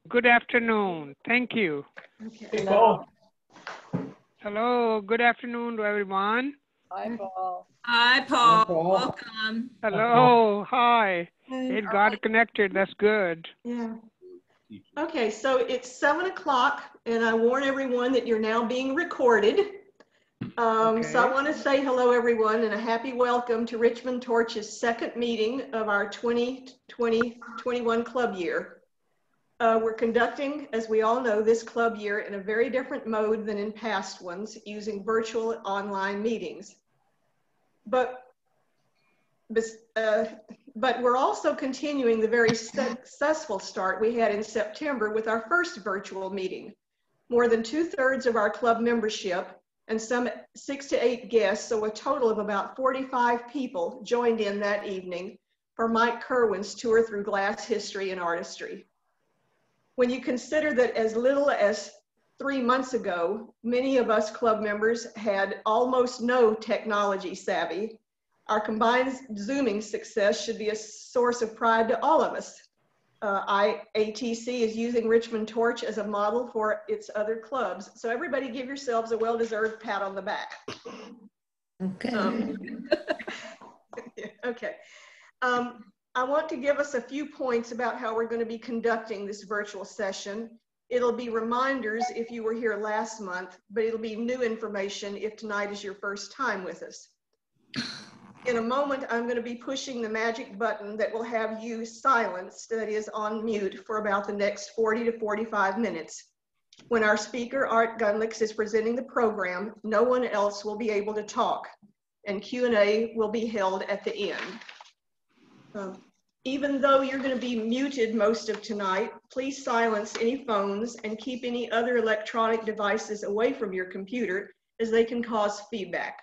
Good afternoon. Thank you. Okay. Hey, Paul. Hello. Good afternoon to everyone. Hi, Paul. Hi, Hey, Paul. Paul. Welcome. Hello. Hi. Okay. It got connected. That's good. Yeah. Okay, so it's 7 o'clock, and I warn everyone that you're now being recorded. So I want to say hello, everyone, and a happy welcome to Richmond Torch's second meeting of our 2020-21 club year. We're conducting, as we all know, this club year in a very different mode than in past ones, using virtual online meetings. But we're also continuing the very successful start we had in September with our first virtual meeting. More than 2/3 of our club membership and some 6 to 8 guests, so a total of about 45 people joined in that evening for Mike Kerwin's tour through glass history and artistry. When you consider that as little as 3 months ago, many of us club members had almost no technology savvy, our combined Zooming success should be a source of pride to all of us. IATC is using Richmond Torch as a model for its other clubs. So everybody give yourselves a well-deserved pat on the back. Okay. Okay. I want to give us a few points about how we're going to be conducting this virtual session. It'll be reminders if you were here last month, but it'll be new information if tonight is your first time with us. In a moment, I'm going to be pushing the magic button that will have you silenced, that is on mute, for about the next 40 to 45 minutes. When our speaker, Art Gunlicks, is presenting the program, no one else will be able to talk, and Q&A will be held at the end. Even though you're going to be muted most of tonight, please silence any phones and keep any other electronic devices away from your computer, as they can cause feedback.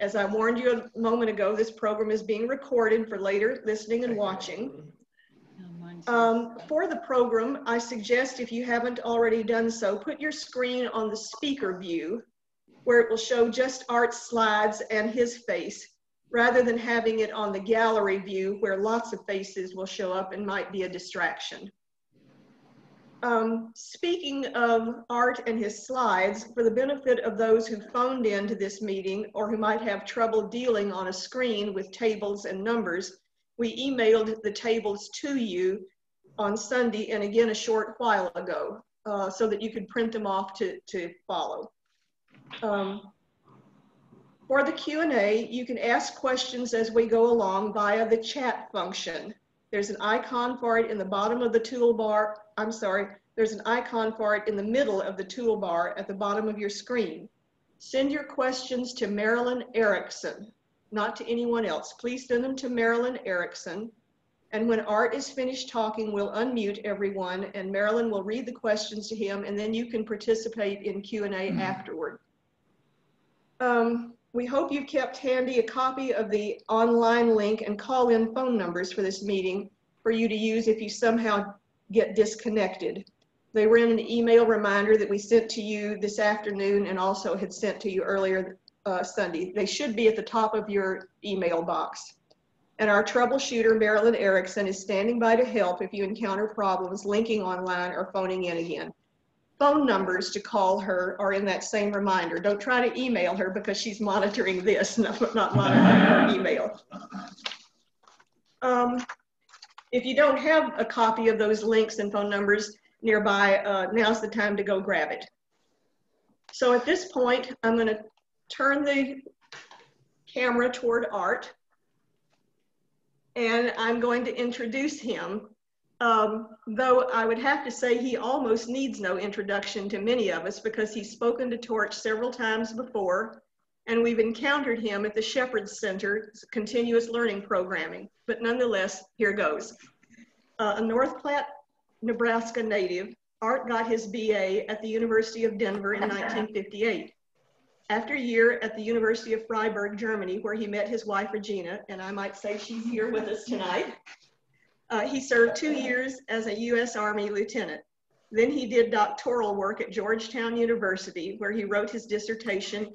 As I warned you a moment ago, this program is being recorded for later listening and watching. For the program, I suggest, if you haven't already done so, put your screen on the speaker view, where it will show just Art's slides and his face, rather than having it on the gallery view, where lots of faces will show up and might be a distraction. Speaking of Art and his slides, for the benefit of those who phoned into this meeting or who might have trouble dealing on a screen with tables and numbers, we emailed the tables to you on Sunday and again a short while ago, so that you could print them off to follow. For the Q&A, you can ask questions as we go along via the chat function. There's an icon for it in the bottom of the toolbar. There's an icon for it in the middle of the toolbar at the bottom of your screen. Send your questions to Marilyn Erickson, not to anyone else. Please send them to Marilyn Erickson. And when Art is finished talking, we'll unmute everyone and Marilyn will read the questions to him, and then you can participate in Q&A afterward. We hope you've kept handy a copy of the online link and call-in phone numbers for this meeting for you to use if you somehow get disconnected. They were in an email reminder that we sent to you this afternoon and also had sent to you earlier Sunday. They should be at the top of your email box. And our troubleshooter, Marilyn Erickson, is standing by to help if you encounter problems linking online or phoning in again. Phone numbers to call her are in that same reminder. Don't try to email her because she's monitoring this, not monitoring her email. If you don't have a copy of those links and phone numbers nearby, now's the time to go grab it. So at this point, I'm going to turn the camera toward Art, and I'm going to introduce him. Though I would have to say he almost needs no introduction to many of us because he's spoken to Torch several times before, and we've encountered him at the Shepherd Center's continuous learning programming. But nonetheless, here goes. A North Platte, Nebraska native, Art got his BA at the University of Denver in 1958. After a year at the University of Freiburg, Germany, where he met his wife, Regina, and I might say she's here with us tonight, he served 2 years as a U.S. Army lieutenant. Then he did doctoral work at Georgetown University, where he wrote his dissertation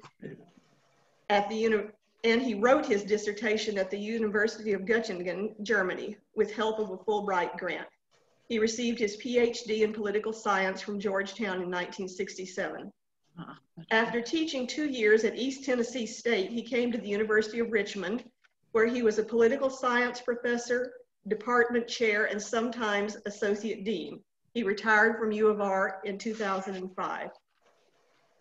at the University of Göttingen, Germany, with help of a Fulbright grant. He received his PhD in political science from Georgetown in 1967. After teaching 2 years at East Tennessee State, he came to the University of Richmond, where he was a political science professor, department chair, and sometimes associate dean. He retired from U of R in 2005.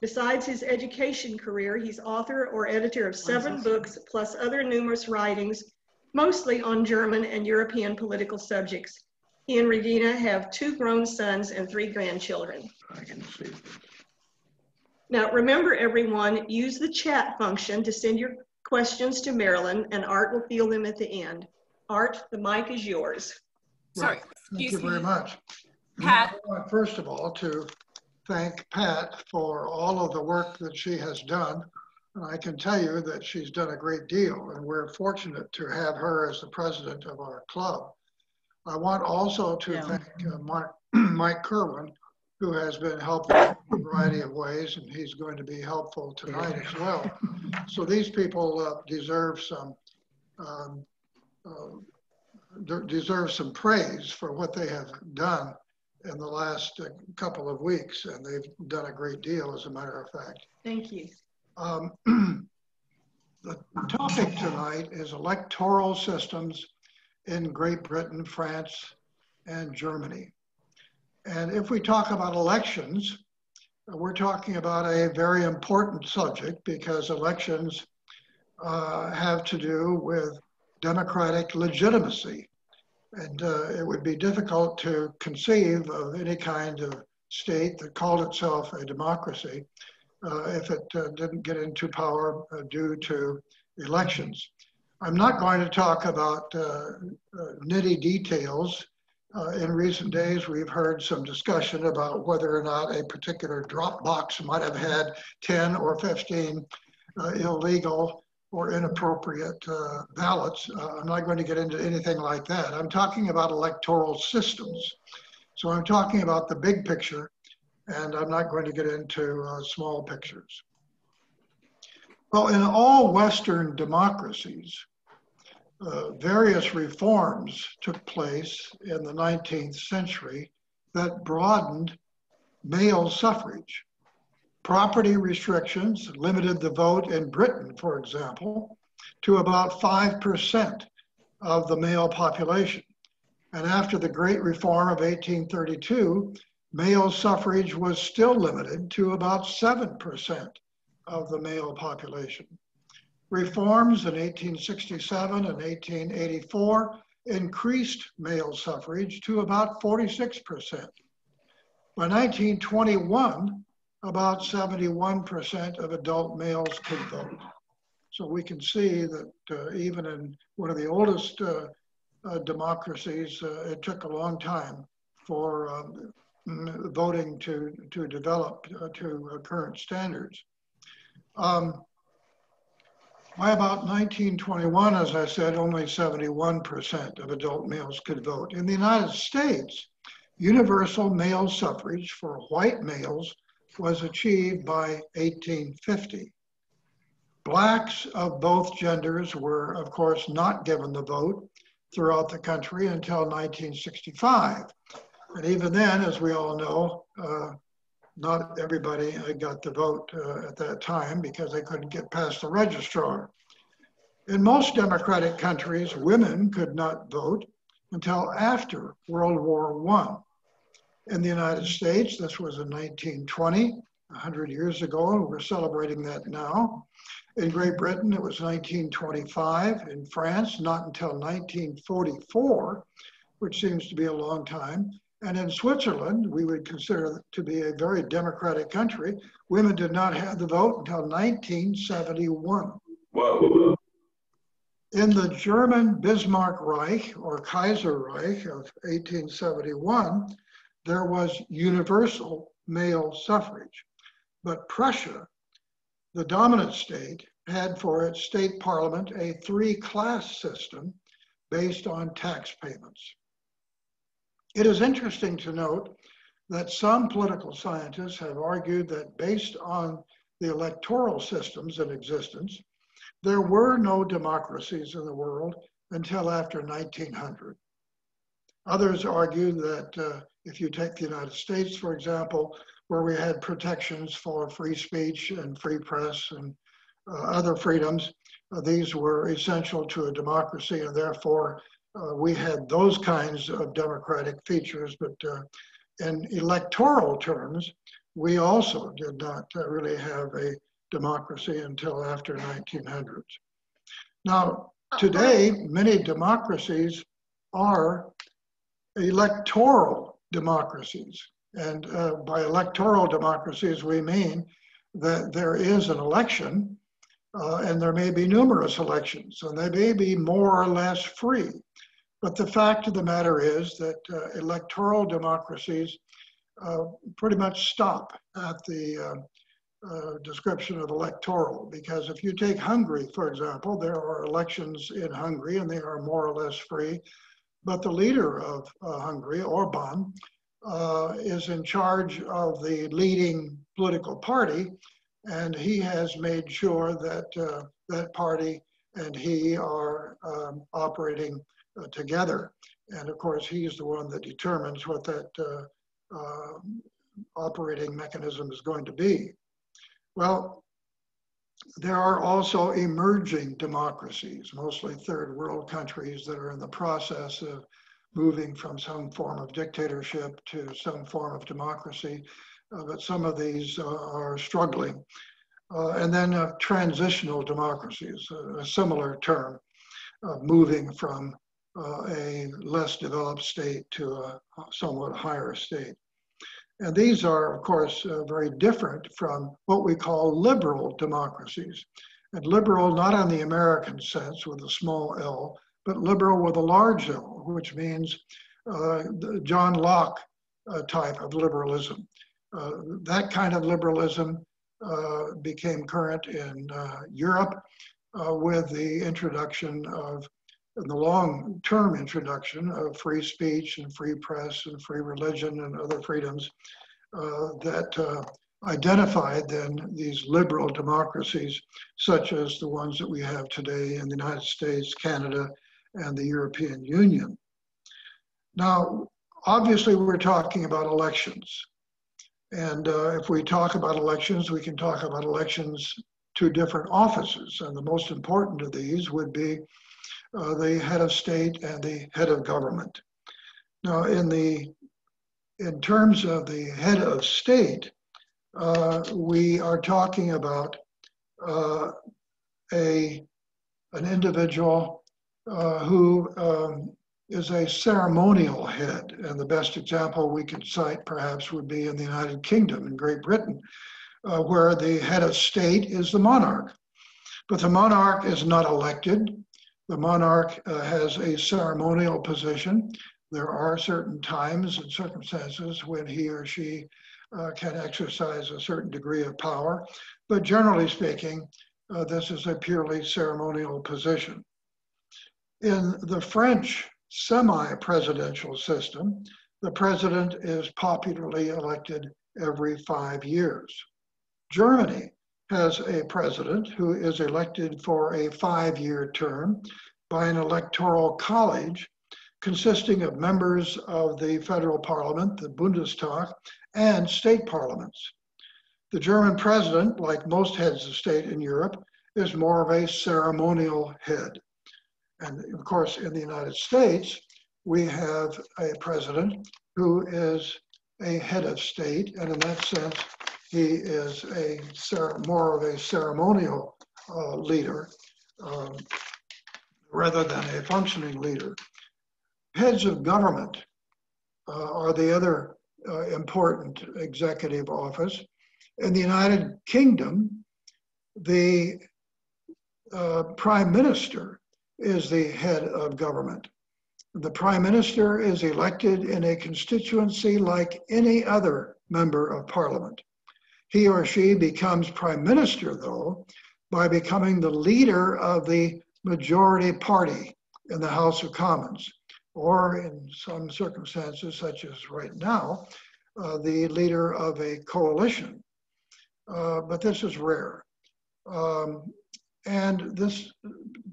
Besides his education career, he's author or editor of 7 books, plus other numerous writings, mostly on German and European political subjects. He and Regina have 2 grown sons and 3 grandchildren. I can see. Now, remember everyone, use the chat function to send your questions to Marilyn, and Art will field them at the end. Art, the mic is yours. Sorry, Thank you very much. Pat. I want, first of all, to thank Pat for all of the work that she has done. And I can tell you that she's done a great deal, and we're fortunate to have her as the president of our club. I want also to thank Mike Kerwin, who has been helpful in a variety of ways, and he's going to be helpful tonight as well. So these people deserve some praise for what they have done in the last couple of weeks, and they've done a great deal, as a matter of fact. Thank you. The topic tonight is electoral systems in Great Britain, France, and Germany. And if we talk about elections, we're talking about a very important subject, because elections have to do with democratic legitimacy. And it would be difficult to conceive of any kind of state that called itself a democracy if it didn't get into power due to elections. I'm not going to talk about nitty details. In recent days, we've heard some discussion about whether or not a particular drop box might have had 10 or 15 illegal or inappropriate ballots. I'm not going to get into anything like that. I'm talking about electoral systems. So I'm talking about the big picture, and I'm not going to get into small pictures. Well, in all Western democracies, various reforms took place in the 19th century that broadened male suffrage. Property restrictions limited the vote in Britain, for example, to about 5% of the male population. And after the Great Reform of 1832, male suffrage was still limited to about 7% of the male population. Reforms in 1867 and 1884 increased male suffrage to about 46%. By 1921, about 71% of adult males could vote. So we can see that even in one of the oldest democracies, it took a long time for voting to develop to current standards. By about 1921, as I said, only 71% of adult males could vote. In the United States, universal male suffrage for white males was achieved by 1850. Blacks of both genders were, of course, not given the vote throughout the country until 1965. And even then, as we all know, not everybody got the vote at that time because they couldn't get past the registrar. In most democratic countries, women could not vote until after World War I. In the United States, this was in 1920, 100 years ago, and we're celebrating that now. In Great Britain, it was 1925. In France, not until 1944, which seems to be a long time. And in Switzerland, we would consider to be a very democratic country, women did not have the vote until 1971. Whoa. In the German Bismarck Reich, or Kaiser Reich of 1871, there was universal male suffrage. But Prussia, the dominant state, had for its state parliament a 3-class system based on tax payments. It is interesting to note that some political scientists have argued that based on the electoral systems in existence, there were no democracies in the world until after 1900. Others argue that if you take the United States, for example, where we had protections for free speech and free press and other freedoms, these were essential to a democracy, and therefore we had those kinds of democratic features. But in electoral terms, we also did not really have a democracy until after 1900s. Now, today, many democracies are electoral democracies. And by electoral democracies, we mean that there is an election and there may be numerous elections, and they may be more or less free. But the fact of the matter is that electoral democracies pretty much stop at the description of electoral, because if you take Hungary, for example, there are elections in Hungary and they are more or less free, but the leader of Hungary, Orban, is in charge of the leading political party, and he has made sure that that party and he are operating together. And of course, he's the one that determines what that operating mechanism is going to be. Well, there are also emerging democracies, mostly third world countries that are in the process of moving from some form of dictatorship to some form of democracy, but some of these are struggling. And then transitional democracies, a similar term, moving from a less developed state to a somewhat higher state. And these are, of course, very different from what we call liberal democracies. And liberal, not in the American sense with a small L, but liberal with a large L, which means the John Locke type of liberalism. That kind of liberalism became current in Europe with the introduction of, the long-term introduction of free speech and free press and free religion and other freedoms that identified then these liberal democracies, such as the ones that we have today in the United States, Canada, and the European Union. Now, obviously, we're talking about elections. And if we talk about elections, we can talk about elections to different offices. And the most important of these would be the head of state and the head of government. Now, in terms of the head of state, we are talking about an individual who is a ceremonial head. And the best example we could cite perhaps would be in the United Kingdom, in Great Britain, where the head of state is the monarch. But the monarch is not elected. The monarch has a ceremonial position. There are certain times and circumstances when he or she can exercise a certain degree of power. But generally speaking, this is a purely ceremonial position. In the French semi-presidential system, the president is popularly elected every 5 years. Germany has a president who is elected for a 5-year term by an electoral college consisting of members of the federal parliament, the Bundestag, and state parliaments. The German president, like most heads of state in Europe, is more of a ceremonial head. And of course, in the United States, we have a president who is a head of state, and in that sense, he is more of a ceremonial leader rather than a functioning leader. Heads of government are the other important executive office. In the United Kingdom, the Prime Minister is the head of government. The Prime Minister is elected in a constituency like any other member of Parliament. He or she becomes Prime Minister, though, by becoming the leader of the majority party in the House of Commons, or in some circumstances, such as right now, the leader of a coalition. But this is rare. And this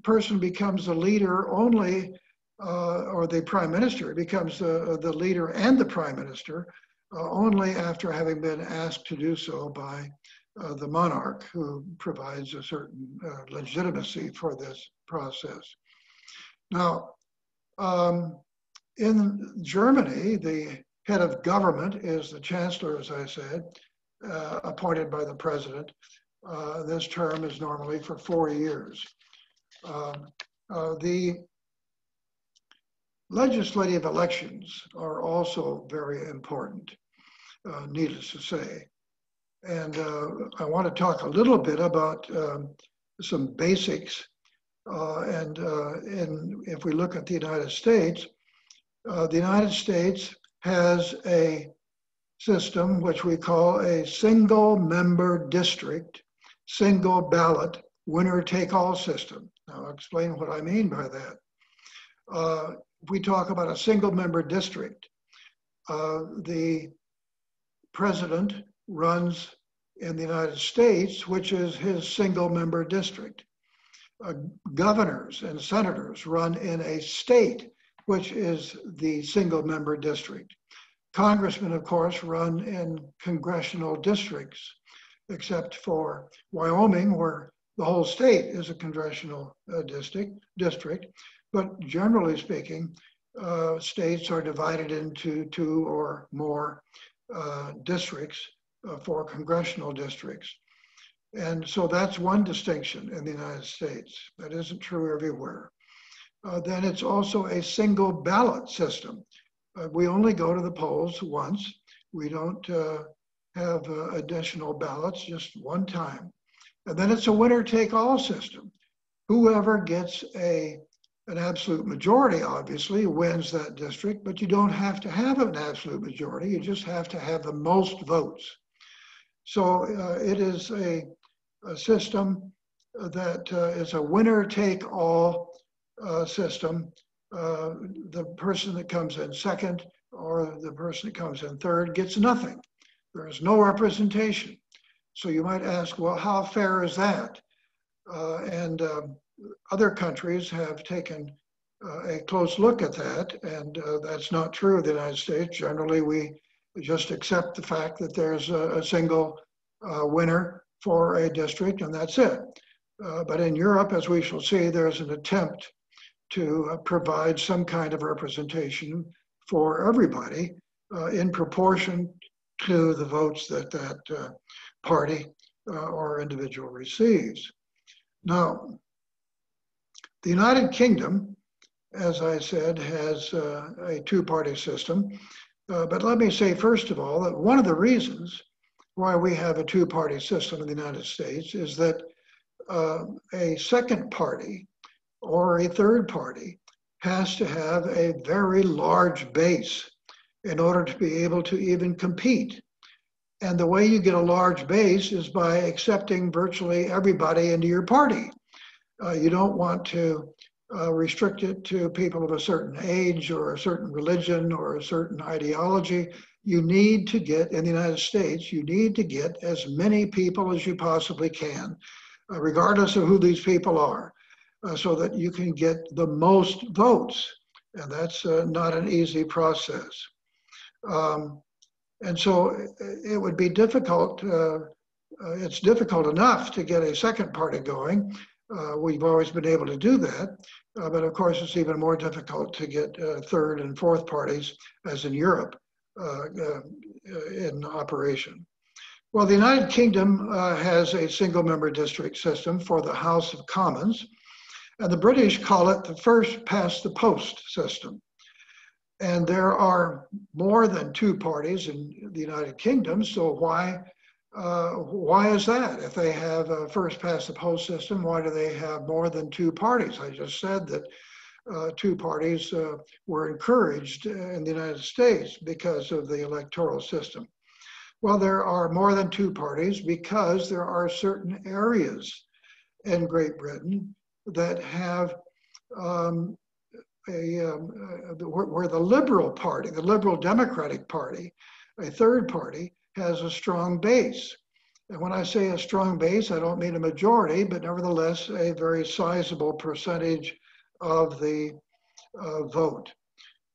person becomes the leader only or the prime minister becomes the leader and the prime minister only after having been asked to do so by the monarch, who provides a certain legitimacy for this process. Now, in Germany, the head of government is the chancellor, as I said, appointed by the president. This term is normally for 4 years. The legislative elections are also very important, needless to say. And I want to talk a little bit about some basics. If we look at the United States has a system which we call a single member district, single ballot, winner take all system. Now I'll explain what I mean by that. If we talk about a single member district, the president runs in the United States, which is his single member district. Governors and senators run in a state, which is the single member district. Congressmen, of course, run in congressional districts, except for Wyoming, where the whole state is a congressional district. But generally speaking, states are divided into 2 or more districts for congressional districts. And so that's one distinction in the United States. That isn't true everywhere. Then it's also a single ballot system. We only go to the polls once. We don't have additional ballots, just one time. And then it's a winner take all system. Whoever gets an absolute majority, obviously, wins that district, but you don't have to have an absolute majority. You just have to have the most votes. So it is a system that is a winner take all system. The person that comes in second or the person that comes in third gets nothing. There is no representation. So you might ask, well, how fair is that? Other countries have taken a close look at that, and that's not true of the United States. Generally, we just accept the fact that there's a single winner for a district, and that's it. But in Europe, as we shall see, there's an attempt to provide some kind of representation for everybody in proportion to the votes that that party or individual receives. Now, the United Kingdom, as I said, has a two-party system. But let me say, first of all, that one of the reasons why we have a two-party system in the United States is that a second party or a third party has to have a very large base in order to be able to even compete. And the way you get a large base is by accepting virtually everybody into your party. You don't want to restrict it to people of a certain age or a certain religion or a certain ideology. You need to get, in the United States, you need to get as many people as you possibly can, regardless of who these people are, so that you can get the most votes. And that's not an easy process. And so it would be difficult, it's difficult enough to get a second party going. We've always been able to do that, but of course it's even more difficult to get third and fourth parties, as in Europe, in operation. Well, the United Kingdom has a single member district system for the House of Commons, and the British call it the first past the post system. And there are more than two parties in the United Kingdom, so why is that? If they have a first past the post system, why do they have more than two parties? I just said that two parties were encouraged in the United States because of the electoral system. Well, there are more than two parties because there are certain areas in Great Britain that have where the Liberal Party, the Liberal Democratic Party, a third party, has a strong base. And when I say a strong base, I don't mean a majority, but nevertheless a very sizable percentage of the vote.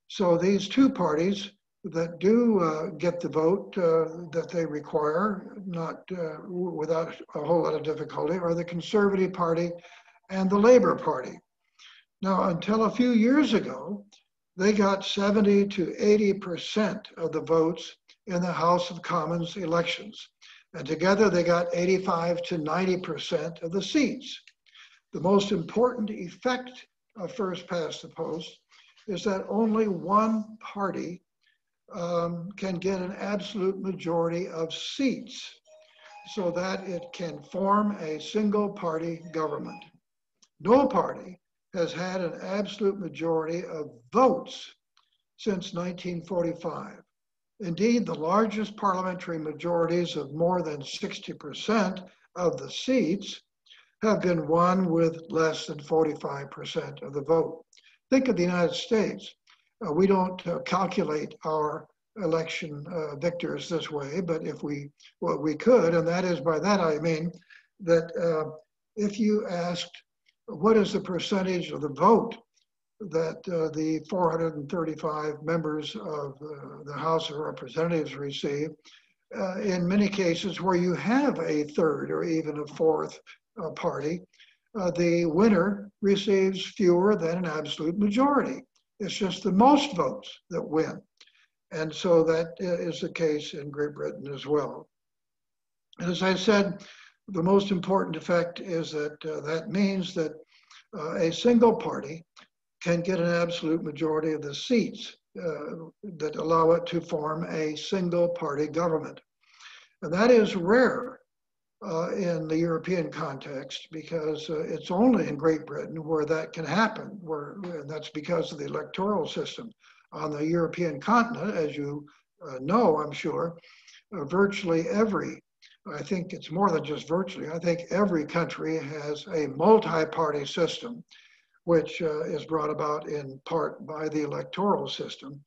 So these two parties that do get the vote that they require, not without a whole lot of difficulty, are the Conservative Party and the Labor Party. Now, until a few years ago, they got 70 to 80% of the votes in the House of Commons elections. And together they got 85 to 90% of the seats. The most important effect of first past the post is that only one party can get an absolute majority of seats so that it can form a single party government. No party has had an absolute majority of votes since 1945. Indeed, the largest parliamentary majorities of more than 60% of the seats have been won with less than 45% of the vote. Think of the United States. We don't calculate our election victors this way, but if we could, and that is, by that I mean that if you asked what is the percentage of the vote that the 435 members of the House of Representatives receive, in many cases where you have a third or even a fourth party, the winner receives fewer than an absolute majority. It's just the most votes that win. And so that is the case in Great Britain as well. And as I said, the most important effect is that that means that a single party can get an absolute majority of the seats that allow it to form a single party government. And that is rare in the European context because it's only in Great Britain where that can happen, and that's because of the electoral system. On the European continent, as you know, I'm sure, virtually every, I think it's more than just virtually, I think every country has a multi-party system, which is brought about in part by the electoral system.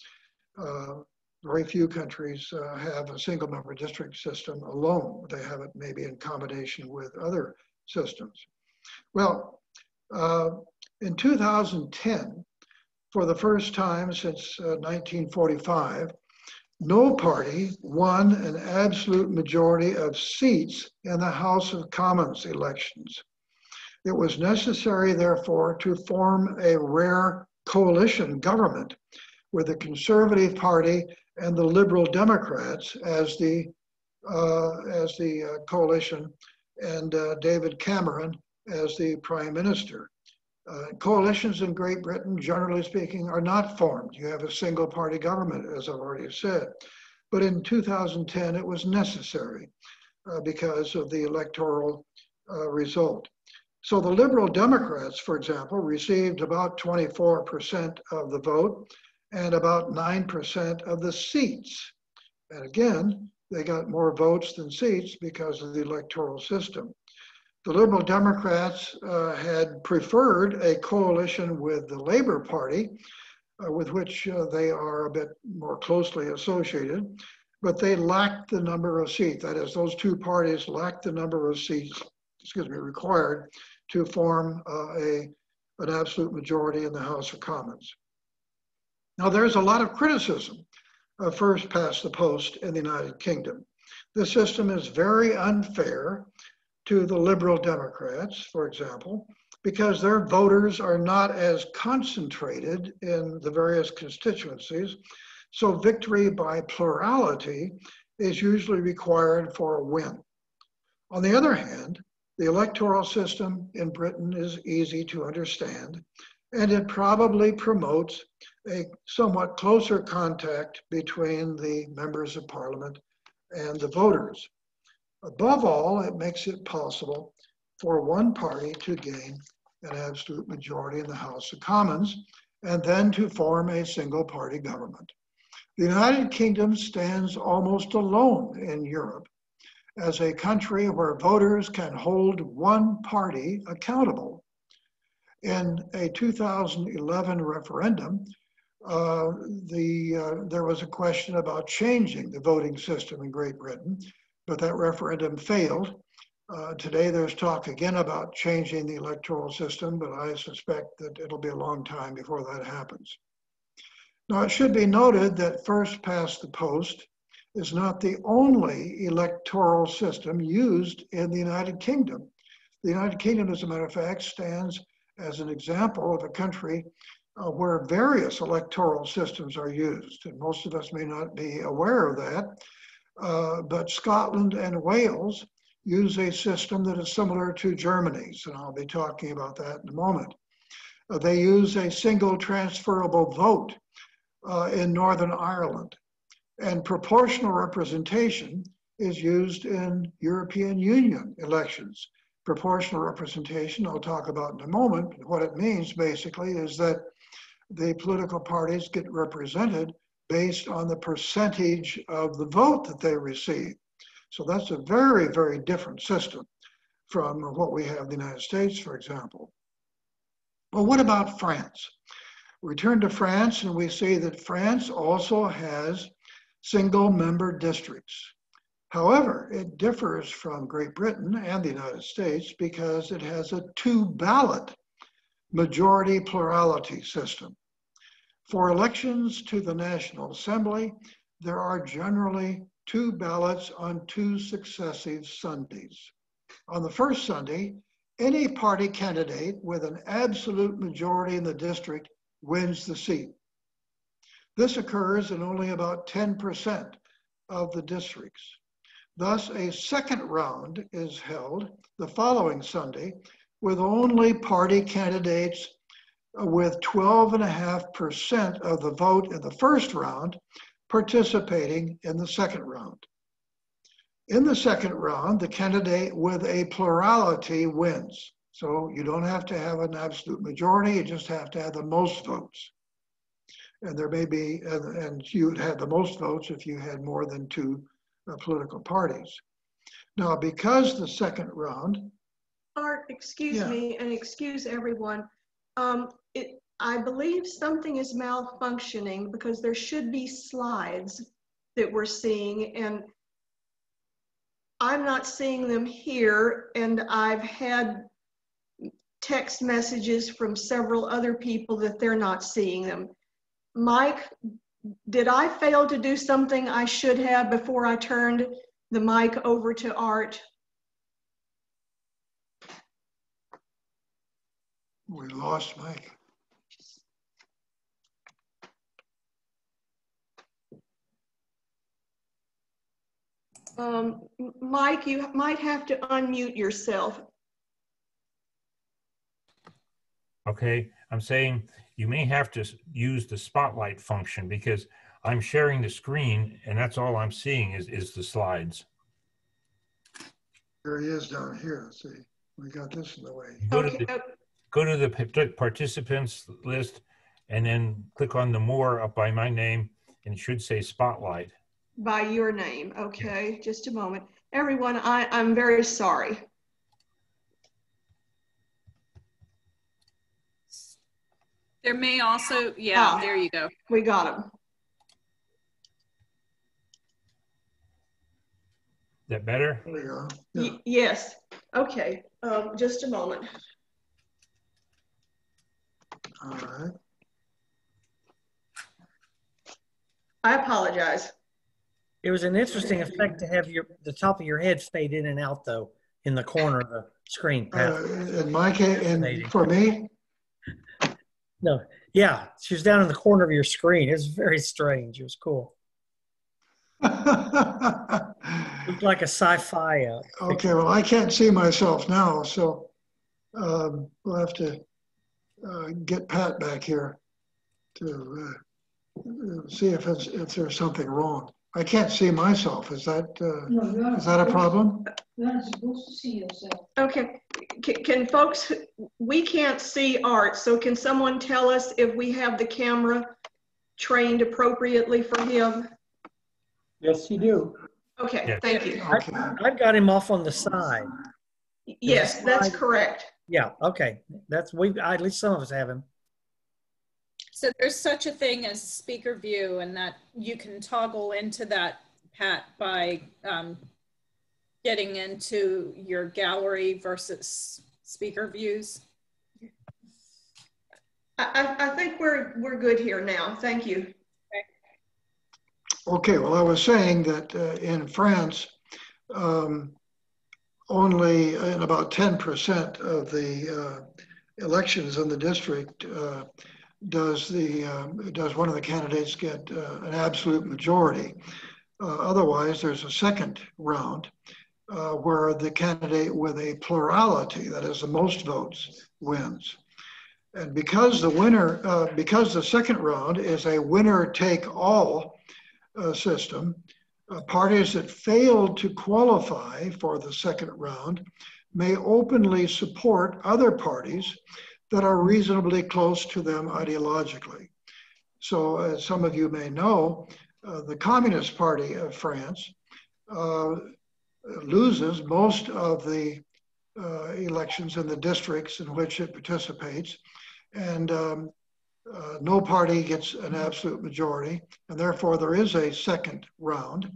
Very few countries have a single member district system alone. They have it maybe in combination with other systems. Well, in 2010, for the first time since 1945, no party won an absolute majority of seats in the House of Commons elections. It was necessary, therefore, to form a rare coalition government with the Conservative Party and the Liberal Democrats as the coalition, and David Cameron as the Prime Minister. Coalitions in Great Britain, generally speaking, are not formed. You have a single party government, as I've already said. But in 2010, it was necessary because of the electoral result. So the Liberal Democrats, for example, received about 24% of the vote and about 9% of the seats. And again, they got more votes than seats because of the electoral system. The Liberal Democrats had preferred a coalition with the Labour Party, with which they are a bit more closely associated, but they lacked the number of seats. That is, those two parties lacked the number of seats, required to form an absolute majority in the House of Commons. Now, there's a lot of criticism of first past the post in the United Kingdom. The system is very unfair to the Liberal Democrats, for example, because their voters are not as concentrated in the various constituencies. So victory by plurality is usually required for a win. On the other hand, the electoral system in Britain is easy to understand, and it probably promotes a somewhat closer contact between the members of Parliament and the voters. Above all, it makes it possible for one party to gain an absolute majority in the House of Commons and then to form a single party government. The United Kingdom stands almost alone in Europe as a country where voters can hold one party accountable. In a 2011 referendum, there was a question about changing the voting system in Great Britain, but that referendum failed. Today there's talk again about changing the electoral system, but I suspect that it'll be a long time before that happens. Now, it should be noted that first past the post is not the only electoral system used in the United Kingdom. The United Kingdom, as a matter of fact, stands as an example of a country where various electoral systems are used. And most of us may not be aware of that, but Scotland and Wales use a system that is similar to Germany's, and I'll be talking about that in a moment. They use a single transferable vote in Northern Ireland, and proportional representation is used in European Union elections. Proportional representation, I'll talk about in a moment. What it means basically is that the political parties get represented based on the percentage of the vote that they receive. So that's a very, very different system from what we have in the United States, for example. Well, what about France? We turn to France and we see that France also has single member districts. However, it differs from Great Britain and the United States because it has a two-ballot majority plurality system. For elections to the National Assembly, there are generally two ballots on two successive Sundays. On the first Sunday, any party candidate with an absolute majority in the district wins the seat. This occurs in only about 10% of the districts. Thus, a second round is held the following Sunday with only party candidates with 12.5% of the vote in the first round participating in the second round. In the second round, the candidate with a plurality wins. So you don't have to have an absolute majority, you just have to have the most votes. And there may be, and you would have the most votes if you had more than two political parties. Now, because the second round— Art, excuse me, and excuse everyone. I believe something is malfunctioning because there should be slides that we're seeing, and I'm not seeing them here, and I've had text messages from several other people that they're not seeing them. Mike, did I fail to do something I should have before I turned the mic over to Art? We lost Mike. Mike, you might have to unmute yourself. Okay, I'm saying you may have to use the spotlight function because I'm sharing the screen and that's all I'm seeing is the slides. There he is down here. Let's see. We got this in the way. Go to the participants list and then click on the more up by my name and it should say spotlight. By your name. Okay, yes. Just a moment. Everyone, I'm very sorry. There may also, there you go. We got him. Is that better? There we go. Yeah. Yes. Okay. Just a moment. All right. I apologize. It was an interesting effect to have the top of your head fade in and out, though, in the corner of the screen. In my case, and for me? No, yeah, she was down in the corner of your screen. It was very strange. It was cool. Looked like a sci-fi. Okay, well, I can't see myself now, so we'll have to get Pat back here to see if there's something wrong. I can't see myself. Is that a problem? You're not supposed to see yourself. Okay. Can folks, we can't see Art, so can someone tell us if we have the camera trained appropriately for him? Yes, you do. Okay, yes. Thank you. Okay. I've got him off on the side. Yes, that's correct. Yeah, okay. At least some of us have him. So there's such a thing as speaker view, and that you can toggle into that, Pat, by getting into your gallery versus speaker views? I think we're good here now. Thank you. Okay, well, I was saying that in France, only in about 10% of the elections in the district does one of the candidates get an absolute majority. Otherwise, there's a second round where the candidate with a plurality, that is the most votes, wins. And because the second round is a winner-take-all system, parties that failed to qualify for the second round may openly support other parties that are reasonably close to them ideologically. So as some of you may know, the Communist Party of France loses most of the elections in the districts in which it participates, and no party gets an absolute majority, and therefore there is a second round.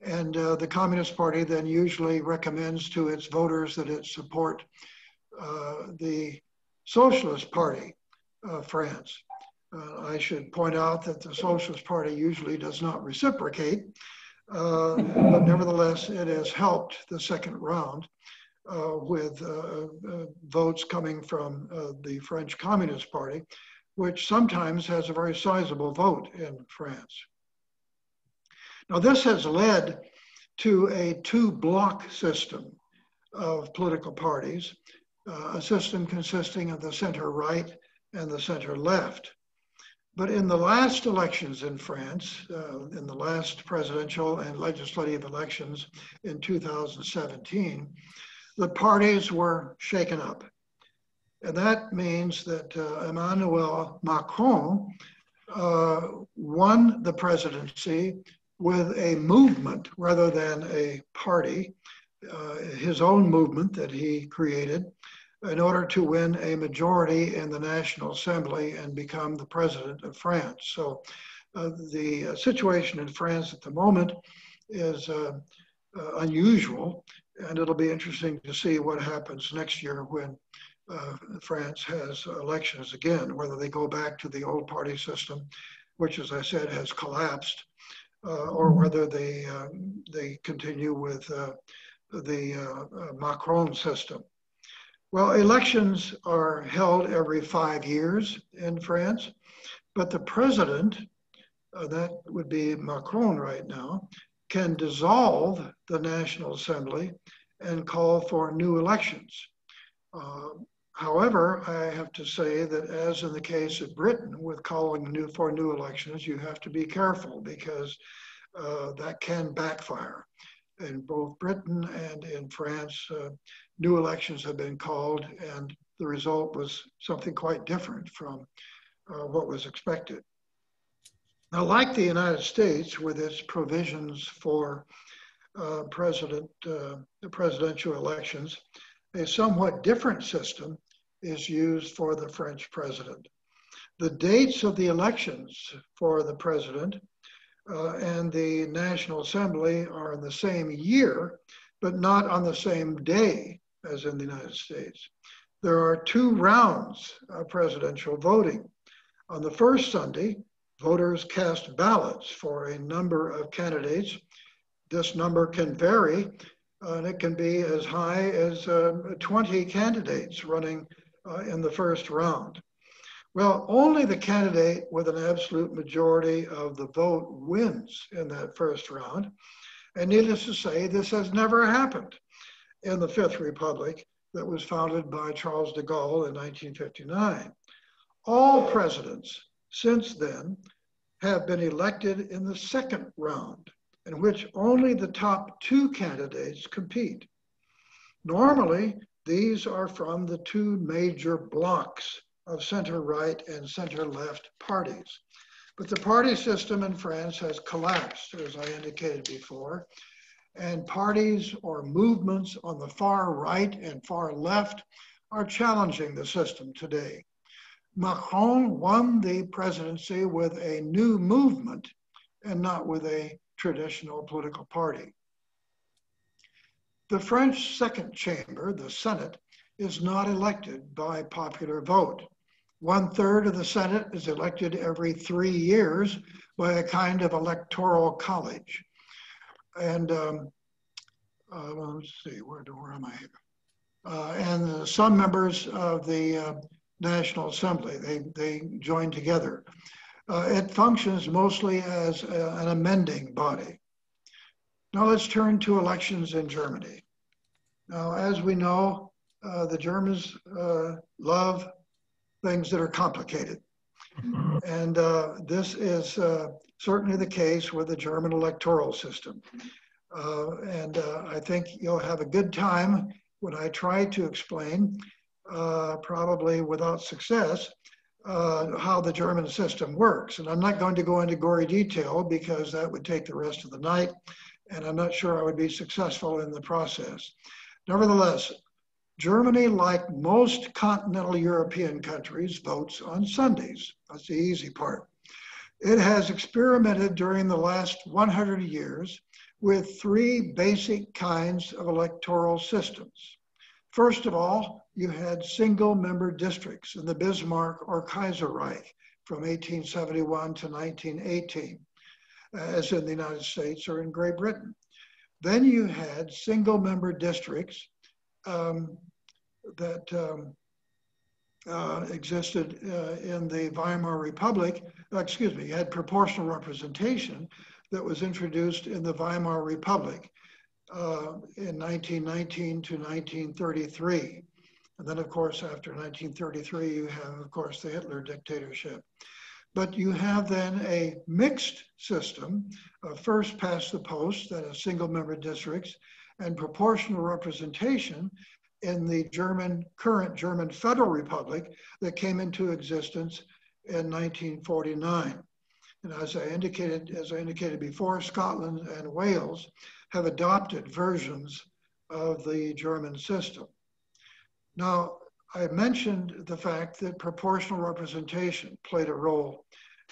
And the Communist Party then usually recommends to its voters that it support the Socialist Party of France. I should point out that the Socialist Party usually does not reciprocate, but nevertheless, it has helped the second round with votes coming from the French Communist Party, which sometimes has a very sizable vote in France. Now, this has led to a two-block system of political parties, a system consisting of the center-right and the center-left. But in the last elections in France, in the last presidential and legislative elections in 2017, the parties were shaken up. And that means that Emmanuel Macron won the presidency with a movement rather than a party, his own movement that he created in order to win a majority in the National Assembly and become the president of France. So the situation in France at the moment is unusual, and it'll be interesting to see what happens next year when France has elections again, whether they go back to the old party system, which, as I said, has collapsed, or whether they continue with the Macron system. Well, elections are held every 5 years in France, but the president, that would be Macron right now, can dissolve the National Assembly and call for new elections. However, I have to say that as in the case of Britain, with calling for new elections, you have to be careful because that can backfire. In both Britain and in France, new elections have been called, and the result was something quite different from what was expected. Now, like the United States, with its provisions for presidential elections, a somewhat different system is used for the French president. The dates of the elections for the president and the National Assembly are in the same year, but not on the same day as in the United States. There are 2 rounds of presidential voting. On the first Sunday, voters cast ballots for a number of candidates. This number can vary, and it can be as high as 20 candidates running in the first round. Well, only the candidate with an absolute majority of the vote wins in that first round. And needless to say, this has never happened in the Fifth Republic that was founded by Charles de Gaulle in 1959. All presidents since then have been elected in the second round, in which only the top 2 candidates compete. Normally, these are from the 2 major blocks of center-right and center-left parties. But the party system in France has collapsed, as I indicated before, and parties or movements on the far right and far left are challenging the system today. Macron won the presidency with a new movement and not with a traditional political party. The French second chamber, the Senate, is not elected by popular vote. 1/3 of the Senate is elected every 3 years by a kind of electoral college. And let's see, where am I here? And some members of the National Assembly, they join together. It functions mostly as an amending body. Now let's turn to elections in Germany. Now, as we know, the Germans love things that are complicated. And this is certainly the case with the German electoral system. I think you'll have a good time when I try to explain, probably without success, how the German system works. And I'm not going to go into gory detail because that would take the rest of the night, and I'm not sure I would be successful in the process. Nevertheless, Germany, like most continental European countries, votes on Sundays. That's the easy part. It has experimented during the last 100 years with 3 basic kinds of electoral systems. First of all, you had single-member districts in the Bismarck or Kaiserreich from 1871 to 1918, as in the United States or in Great Britain. Then you had single-member districts that existed in the Weimar Republic. You had proportional representation that was introduced in the Weimar Republic in 1919 to 1933. And then, of course, after 1933, you have, of course, the Hitler dictatorship. But you have then a mixed system of first past the post, that is single-member districts, and proportional representation in the current German Federal Republic that came into existence in 1949. And as I indicated before, Scotland and Wales have adopted versions of the German system. Now, I mentioned the fact that proportional representation played a role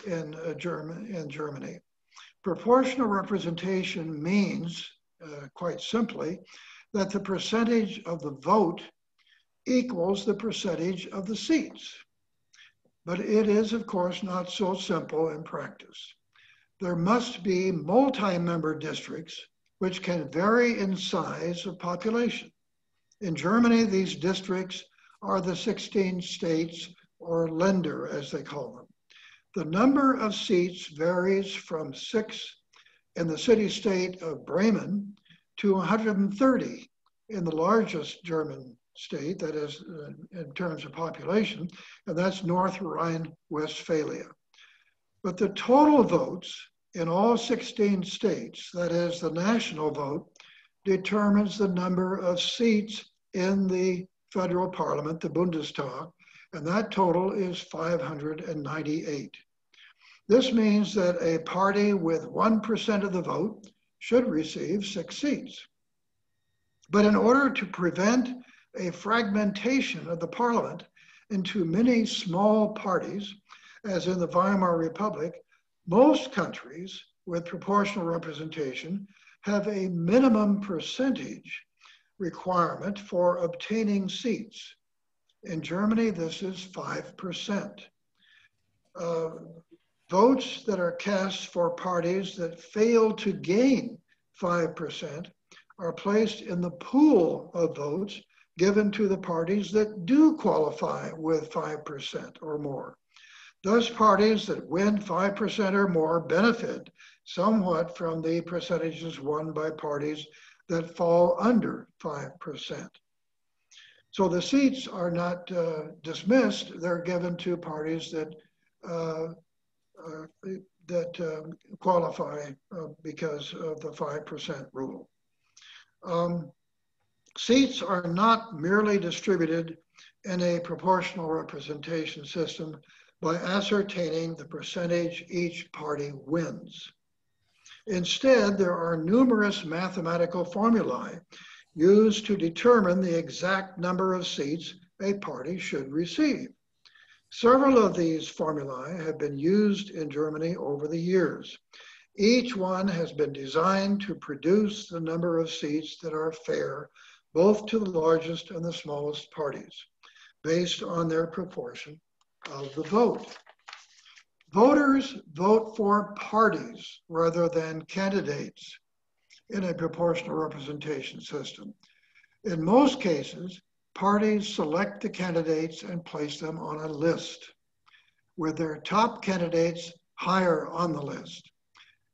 in Germany. Proportional representation means, quite simply, that the percentage of the vote equals the percentage of the seats. But it is, of course, not so simple in practice. There must be multi-member districts which can vary in size of population. In Germany, these districts are the 16 states, or Länder as they call them. The number of seats varies from 6 in the city-state of Bremen to 130 in the largest German state, that is in terms of population, and that's North Rhine-Westphalia. But the total votes in all 16 states, that is the national vote, determines the number of seats in the federal parliament, the Bundestag, and that total is 598. This means that a party with 1% of the vote should receive 6 seats. But in order to prevent a fragmentation of the parliament into many small parties, as in the Weimar Republic, most countries with proportional representation have a minimum percentage requirement for obtaining seats. In Germany, this is 5%. Votes that are cast for parties that fail to gain 5% are placed in the pool of votes given to the parties that do qualify with 5% or more. Those parties that win 5% or more benefit somewhat from the percentages won by parties that fall under 5%. So the seats are not dismissed, they're given to parties that qualify because of the 5% rule. Seats are not merely distributed in a proportional representation system by ascertaining the percentage each party wins. Instead, there are numerous mathematical formulae used to determine the exact number of seats a party should receive. Several of these formulae have been used in Germany over the years. Each one has been designed to produce the number of seats that are fair, both to the largest and the smallest parties, based on their proportion of the vote. Voters vote for parties rather than candidates in a proportional representation system. In most cases, parties select the candidates and place them on a list, with their top candidates higher on the list.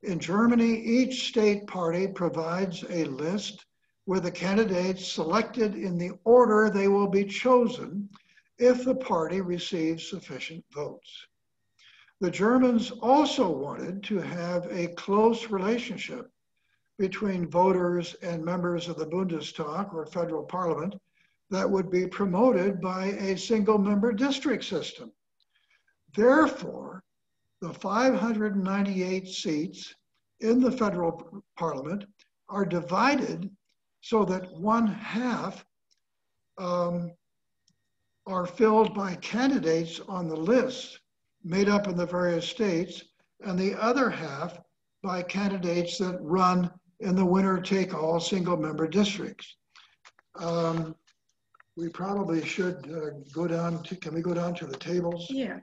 In Germany, each state party provides a list with the candidates selected in the order they will be chosen if the party receives sufficient votes. The Germans also wanted to have a close relationship between voters and members of the Bundestag, or federal parliament, that would be promoted by a single member district system. Therefore, the 598 seats in the federal parliament are divided so that one half are filled by candidates on the list made up in the various states, and the other half by candidates that run in the winner-take-all single-member districts. We probably should go down to, can we go down to the tables? Yeah.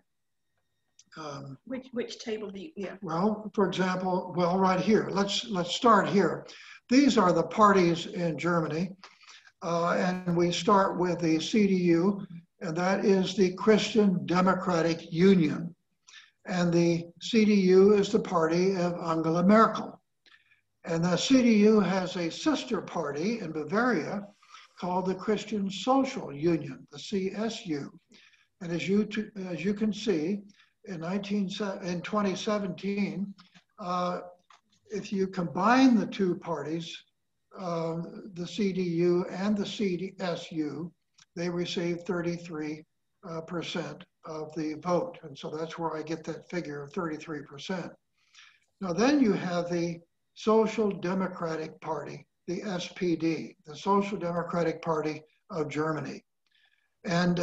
Which table do you, yeah. Well, for example, well, right here, let's start here. These are the parties in Germany, and we start with the CDU, and that is the Christian Democratic Union. And the CDU is the party of Angela Merkel. And the CDU has a sister party in Bavaria called the Christian Social Union, the CSU. And as you can see, in 2017, if you combine the two parties, the CDU and the CSU, they received 33% of the vote. And so that's where I get that figure of 33%. Now then you have the Social Democratic Party, the SPD, the Social Democratic Party of Germany. And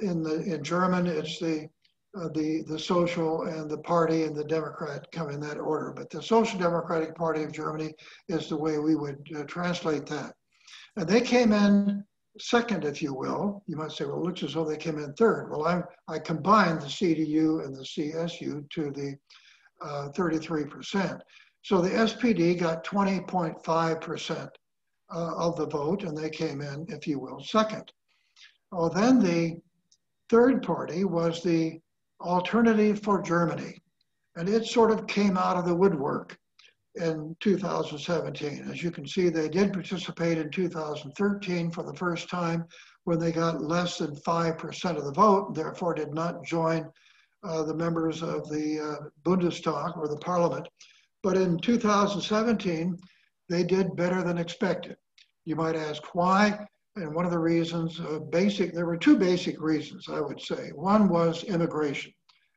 in German, it's the Social and the Party and the Democrat come in that order. But the Social Democratic Party of Germany is the way we would translate that. And they came in second, if you will. You might say, well, it looks as though they came in third. Well, I combined the CDU and the CSU to the 33%. So the SPD got 20.5% of the vote, and they came in, if you will, second. Well, then the third party was the Alternative for Germany, and it sort of came out of the woodwork in 2017. As you can see, they did participate in 2013 for the first time when they got less than 5% of the vote, and therefore did not join the members of the Bundestag, or the parliament. But in 2017, they did better than expected. You might ask why, and one of the reasons, there were two basic reasons, I would say. One was immigration.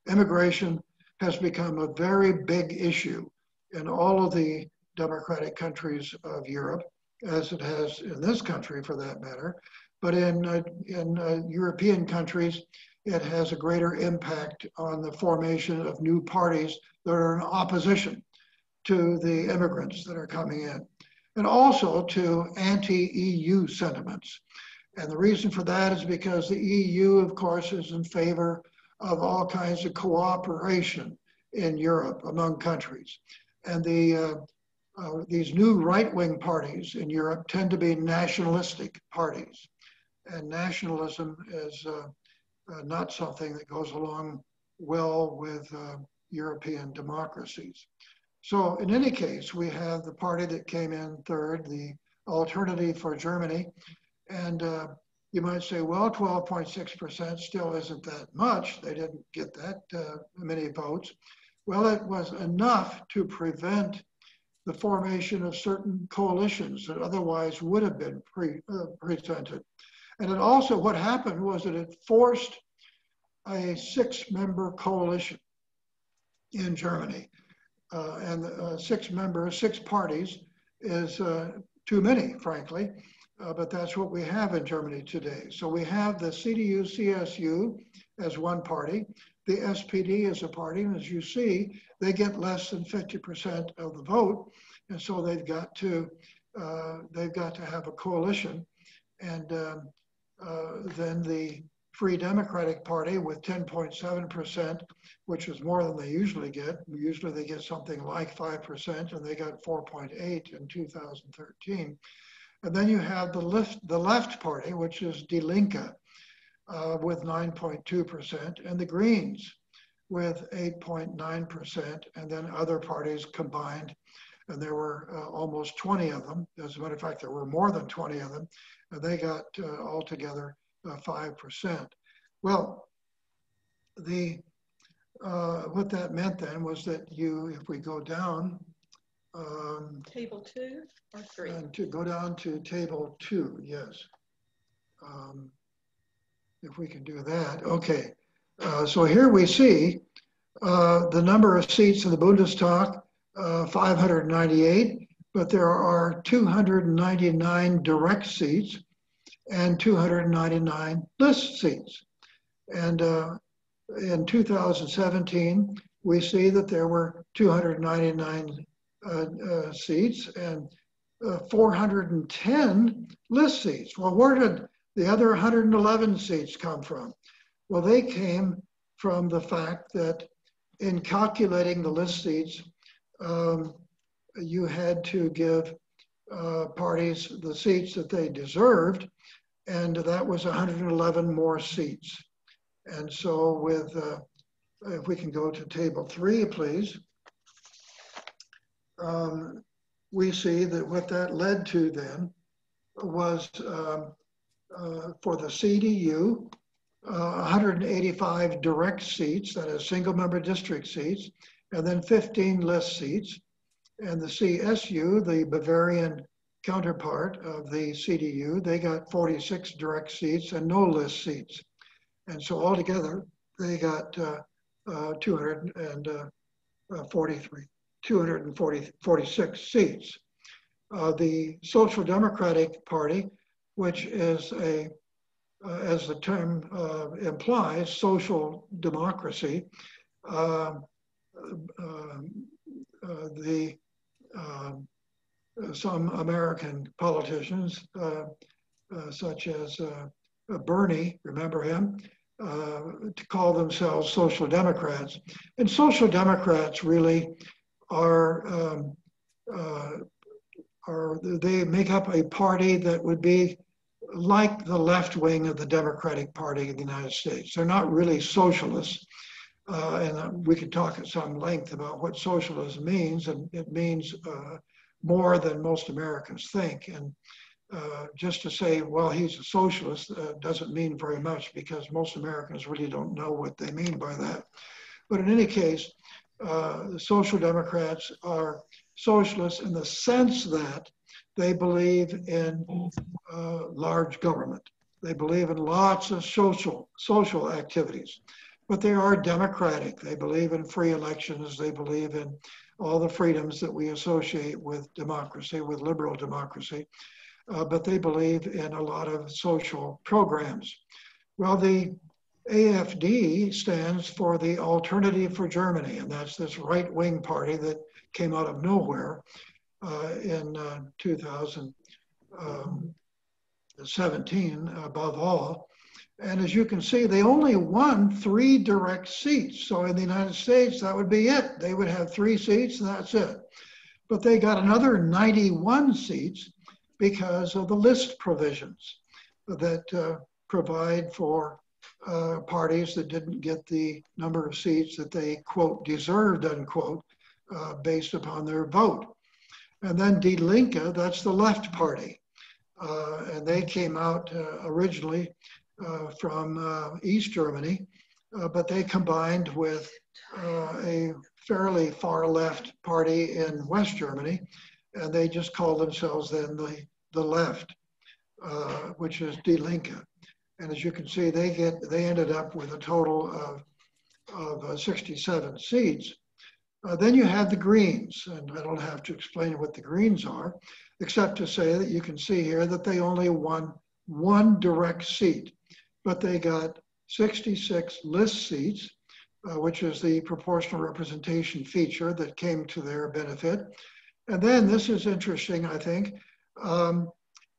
Immigration has become a very big issue in all of the democratic countries of Europe, as it has in this country for that matter. But in European countries, it has a greater impact on the formation of new parties that are in opposition to the immigrants that are coming in, and also to anti-EU sentiments. And the reason for that is because the EU, of course, is in favor of all kinds of cooperation in Europe among countries. And these new right-wing parties in Europe tend to be nationalistic parties. And nationalism is not something that goes along well with European democracies. So in any case, we have the party that came in third, the Alternative for Germany. And you might say, well, 12.6% still isn't that much. They didn't get that many votes. Well, it was enough to prevent the formation of certain coalitions that otherwise would have been presented. And it also, what happened was that it forced a 6-member coalition in Germany. And 6 parties is too many, frankly, but that's what we have in Germany today. So we have the CDU, CSU, as one party. The SPD is a party, and as you see, they get less than 50% of the vote, and so they've got to have a coalition. And then the Free Democratic Party with 10.7%, which is more than they usually get. Usually they get something like 5%, and they got 4.8 in 2013. And then you have the left party, which is Die Linke, with 9.2%, and the Greens with 8.9%, and then other parties combined. And there were almost 20 of them. As a matter of fact, there were more than 20 of them. And they got altogether 5%. Well, what that meant then was that if we go down, Table 2 or 3? and to go down to table 2, yes. If we can do that, okay. So here we see the number of seats in the Bundestag, 598, but there are 299 direct seats and 299 list seats. And in 2017, we see that there were 299 seats and 410 list seats. Well, where did the other 111 seats come from? Well, they came from the fact that in calculating the list seats, you had to give parties the seats that they deserved, and that was 111 more seats. And so with, if we can go to table 3, please, we see that what that led to then was for the CDU, 185 direct seats, that is single member district seats, and then 15 list seats. And the CSU, the Bavarian counterpart of the CDU, they got 46 direct seats and no list seats. And so altogether, they got 246 seats. The Social Democratic Party, which is as the term implies, social democracy, some American politicians, such as Bernie, remember him, to call themselves social democrats. And social democrats really they make up a party that would be like the left wing of the Democratic Party in the United States. They're not really socialists. And we could talk at some length about what socialism means, and it means more than most Americans think. And just to say, well, he's a socialist doesn't mean very much, because most Americans really don't know what they mean by that. But in any case, the Social Democrats are socialists in the sense that they believe in large government. They believe in lots of social activities, but they are democratic. They believe in free elections. They believe in all the freedoms that we associate with democracy, with liberal democracy, but they believe in a lot of social programs. Well, the AfD stands for the Alternative for Germany, and that's this right-wing party that came out of nowhere in 2017, above all. And as you can see, they only won 3 direct seats. So in the United States, that would be it. They would have 3 seats and that's it. But they got another 91 seats because of the list provisions that provide for parties that didn't get the number of seats that they, quote, deserved, unquote, based upon their vote. And then Die Linke, that's the left party. And they came out originally from East Germany, but they combined with a fairly far left party in West Germany, and they just called themselves then the left, which is Die Linke. And as you can see, they ended up with a total of 67 seats. Then you have the Greens, and I don't have to explain what the Greens are, except to say that you can see here that they only won 1 direct seat, but they got 66 list seats, which is the proportional representation feature that came to their benefit. And then this is interesting, I think.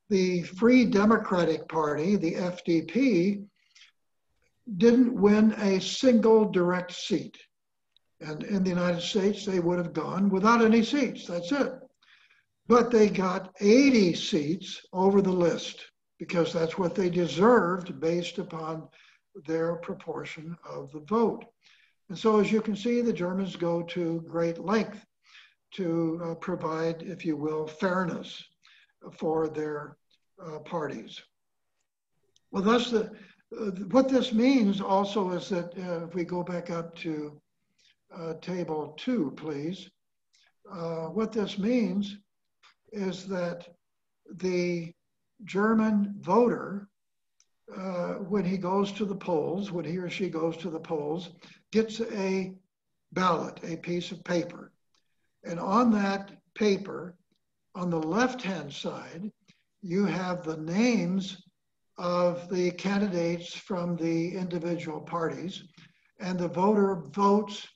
The Free Democratic Party, the FDP, didn't win a single direct seat. And in the United States, they would have gone without any seats, that's it. But they got 80 seats over the list because that's what they deserved based upon their proportion of the vote. And so as you can see, the Germans go to great length to provide, if you will, fairness for their parties. Well, that's what this means also is that if we go back up to table 2, please. What this means is that the German voter, when he goes to the polls, when he or she goes to the polls, gets a ballot, a piece of paper. And on that paper, on the left-hand side, you have the names of the candidates from the individual parties, and the voter votes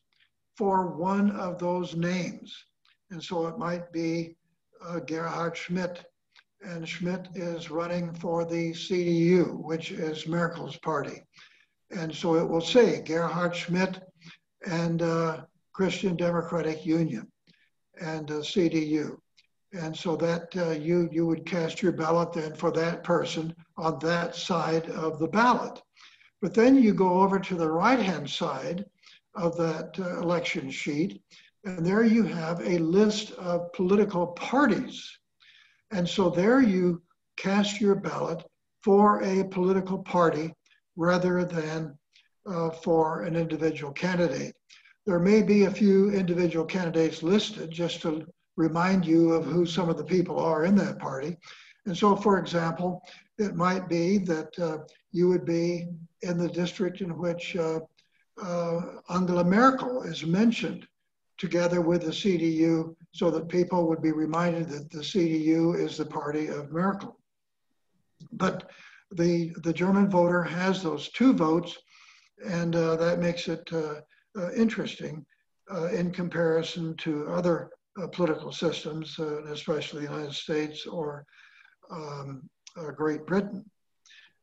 for one of those names. And so it might be Gerhard Schmidt, and Schmidt is running for the CDU, which is Merkel's party. And so it will say Gerhard Schmidt and Christian Democratic Union and CDU. And so that you would cast your ballot then for that person on that side of the ballot. But then you go over to the right-hand side of that election sheet, and there you have a list of political parties. And so there you cast your ballot for a political party rather than for an individual candidate. There may be a few individual candidates listed just to remind you of who some of the people are in that party. And so, for example, it might be that you would be in the district in which Angela Merkel is mentioned together with the CDU, so that people would be reminded that the CDU is the party of Merkel. But the German voter has those 2 votes, and that makes it interesting in comparison to other political systems, especially the United States or Great Britain.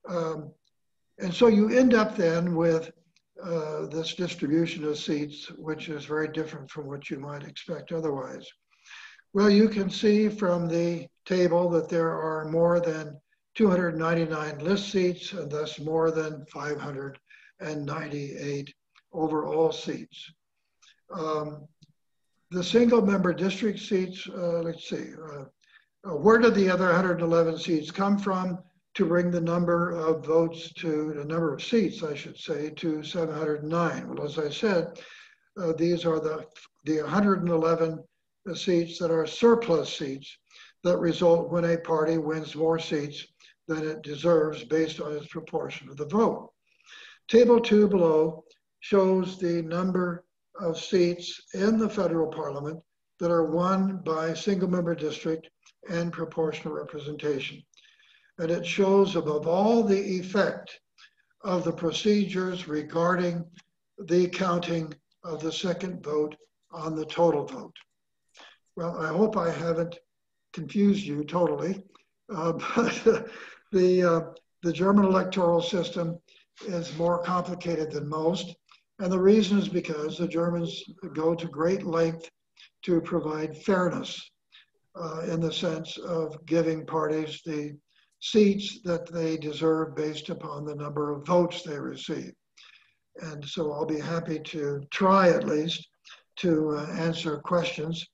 And so you end up then with this distribution of seats, which is very different from what you might expect otherwise. Well, you can see from the table that there are more than 299 list seats, and thus more than 598 overall seats. The single member district seats, let's see, where did the other 111 seats come from to bring the number of votes to, the number of seats, I should say, to 709? Well, as I said, these are the 111 seats that are surplus seats that result when a party wins more seats than it deserves based on its proportion of the vote. Table 2 below shows the number of seats in the federal parliament that are won by single member district and proportional representation. And it shows above all the effect of the procedures regarding the counting of the second vote on the total vote. Well, I hope I haven't confused you totally, but the German electoral system is more complicated than most. And the reason is because the Germans go to great length to provide fairness in the sense of giving parties the seats that they deserve based upon the number of votes they receive. And so I'll be happy to try at least to answer questions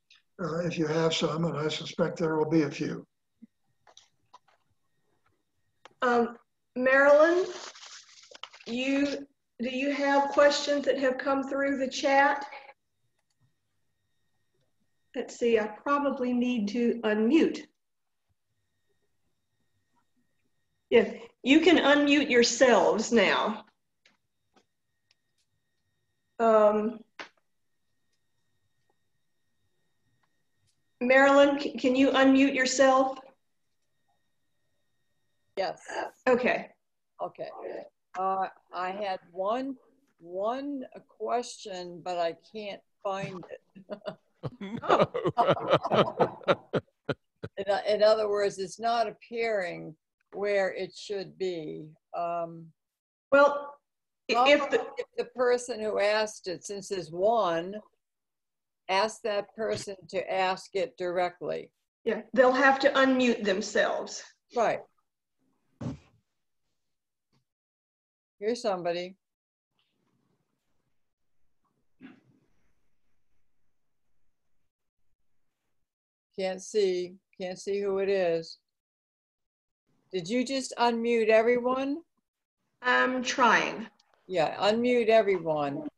if you have some, and I suspect there will be a few. Marilyn, do you have questions that have come through the chat? Let's see, I probably need to unmute. Yeah, you can unmute yourselves now. Marilyn, can you unmute yourself? Yes. Okay. Okay. I had one question, but I can't find it. No. In other words, it's not appearing where it should be. Well, if the person who asked it, since there's one, ask that person to ask it directly. yeah, they'll have to unmute themselves. Right. Here's somebody. Can't see who it is. Did you just unmute everyone? I'm trying. Yeah, unmute everyone.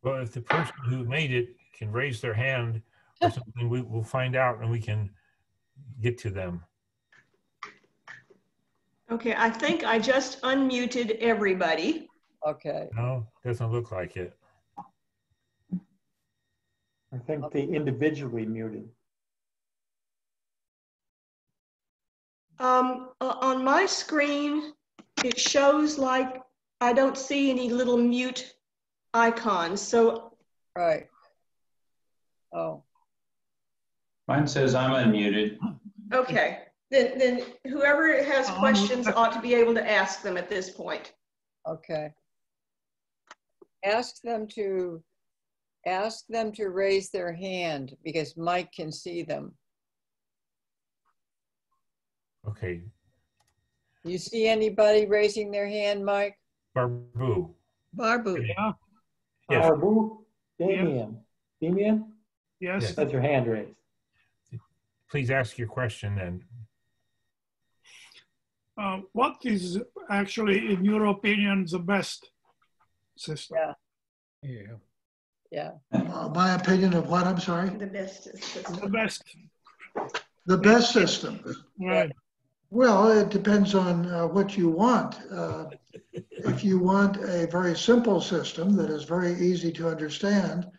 Well, if the person who made it can raise their hand or something, we'll find out and we can get to them. Okay, I think I just unmuted everybody. Okay. No, doesn't look like it. I think they individually muted. On my screen, it shows like I don't see any little mute icons. So, right. Oh. Mine says I'm unmuted. Okay, then whoever has questions ought to be able to ask them at this point. Okay. Ask them to raise their hand because Mike can see them. Okay. You see anybody raising their hand, Mike? Barbu. Barbu. Yeah. Yes. Barbu, Damien. Damien? Yes. That's your hand raised. Please ask your question then. What is actually, in your opinion, the best system? Yeah. My opinion of what, I'm sorry? The best system. The best. The best system. Right. Well, it depends on what you want. If you want a very simple system that is very easy to understand,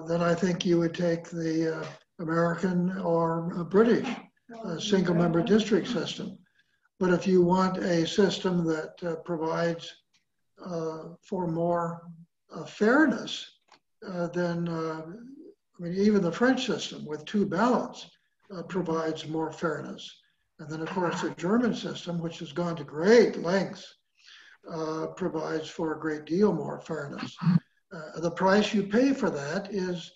then I think you would take the American or British single-member district system. But if you want a system that provides for more fairness, then I mean, even the French system with 2 ballots provides more fairness. And then, of course, the German system, which has gone to great lengths, provides for a great deal more fairness. The price you pay for that is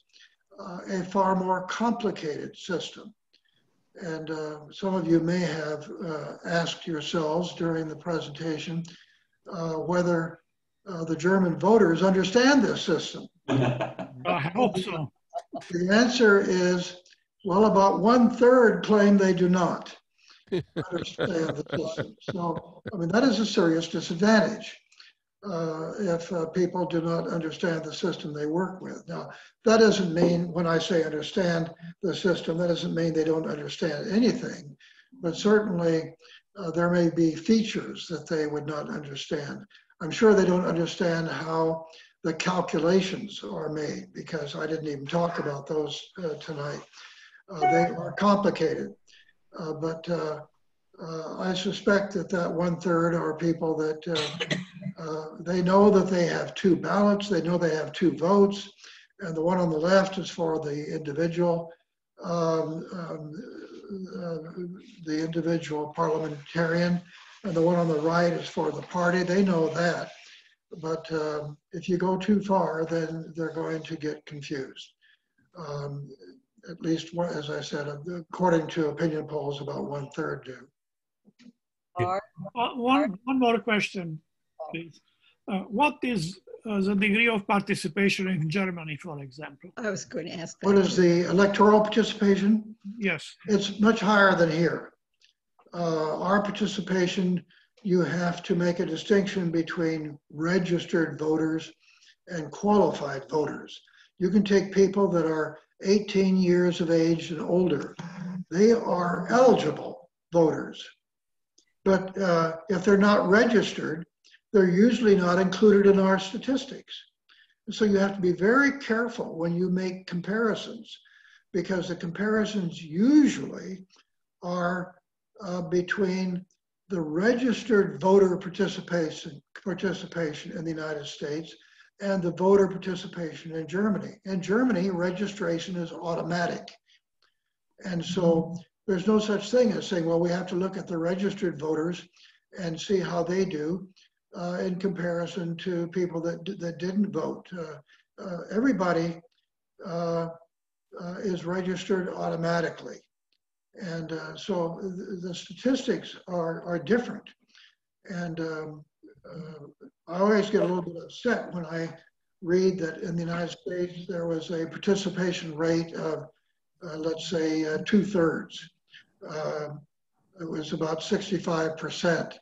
a far more complicated system. And some of you may have asked yourselves during the presentation whether the German voters understand this system. I hope so. The answer is, well, about 1/3 claim they do not understand the system. So, I mean, that is a serious disadvantage if people do not understand the system they work with. Now, that doesn't mean, when I say understand the system, that doesn't mean they don't understand anything, but certainly there may be features that they would not understand. I'm sure they don't understand how the calculations are made, because I didn't even talk about those tonight. They are complicated, but I suspect that 1/3 are people that they know that they have 2 ballots, they know they have 2 votes, and the one on the left is for the individual parliamentarian, and the one on the right is for the party. They know that. But if you go too far, then they're going to get confused. At least, as I said, according to opinion polls, about 1/3 do. One more question, please. What is the degree of participation in Germany, for example? I was going to ask that. What is the electoral participation? Yes. It's much higher than here. Our participation, you have to make a distinction between registered voters and qualified voters. You can take people that are 18 years of age and older. They are eligible voters. But if they're not registered, they're usually not included in our statistics. So you have to be very careful when you make comparisons, because the comparisons usually are between the registered voter participation in the United States and the voter participation in Germany. In Germany, registration is automatic. And so there's no such thing as saying, well, we have to look at the registered voters and see how they do in comparison to people that didn't vote. Everybody is registered automatically. And so the statistics are different. And I always get a little bit upset when I read that in the United States, there was a participation rate of, let's say, 2/3. It was about 65%.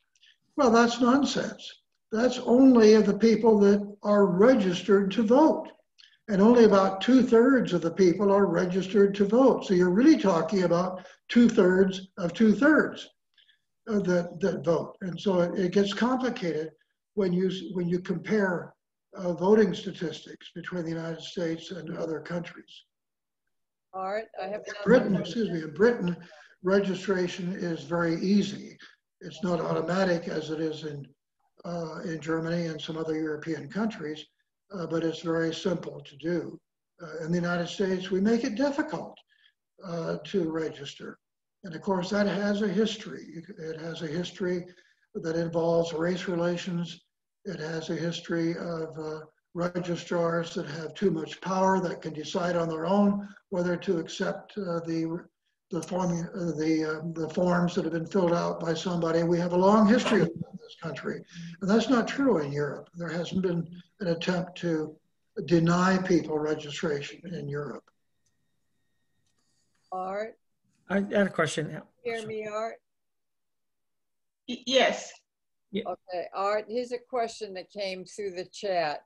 Well, that's nonsense. That's only of the people that are registered to vote. And only about 2/3 of the people are registered to vote. So you're really talking about 2/3 of 2/3 that vote. And so it gets complicated when you compare voting statistics between the United States and other countries. Art, I have Britain, in Britain, registration is very easy. It's not automatic as it is in Germany and some other European countries, but it's very simple to do. In the United States, we make it difficult to register. And of course, that has a history. It has a history that involves race relations. It has a history of registrars that have too much power that can decide on their own whether to accept the forms that have been filled out by somebody. We have a long history of that in this country, and that's not true in Europe. There hasn't been an attempt to deny people registration in Europe. Art? I had a question. Hear me, Art? Yes. Okay, Art, here's a question that came through the chat.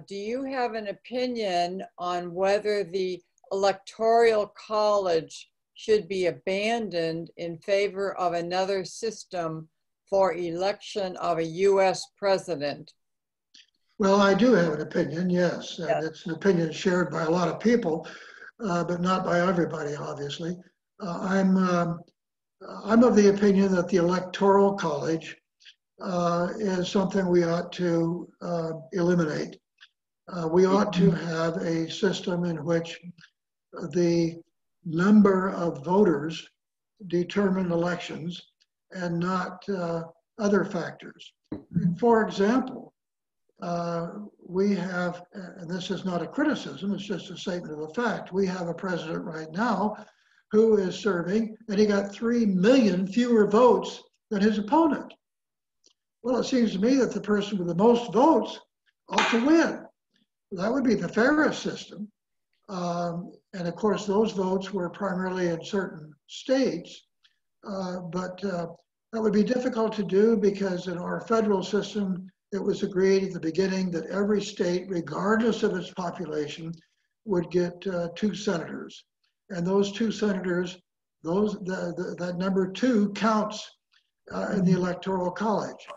Do you have an opinion on whether the Electoral College should be abandoned in favor of another system for election of a U.S. president? Well, I do have an opinion, yes. And it's an opinion shared by a lot of people, but not by everybody, obviously. I'm of the opinion that the Electoral College is something we ought to eliminate. We ought to have a system in which the number of voters determine elections and not other factors. For example, we have, and this is not a criticism, it's just a statement of a fact, we have a president right now who is serving, and he got 3 million fewer votes than his opponent. Well, it seems to me that the person with the most votes ought to win. That would be the fairest system. And of course, those votes were primarily in certain states, but that would be difficult to do because in our federal system, it was agreed at the beginning that every state, regardless of its population, would get 2 senators. And those 2 senators, that number 2 counts in the Electoral College.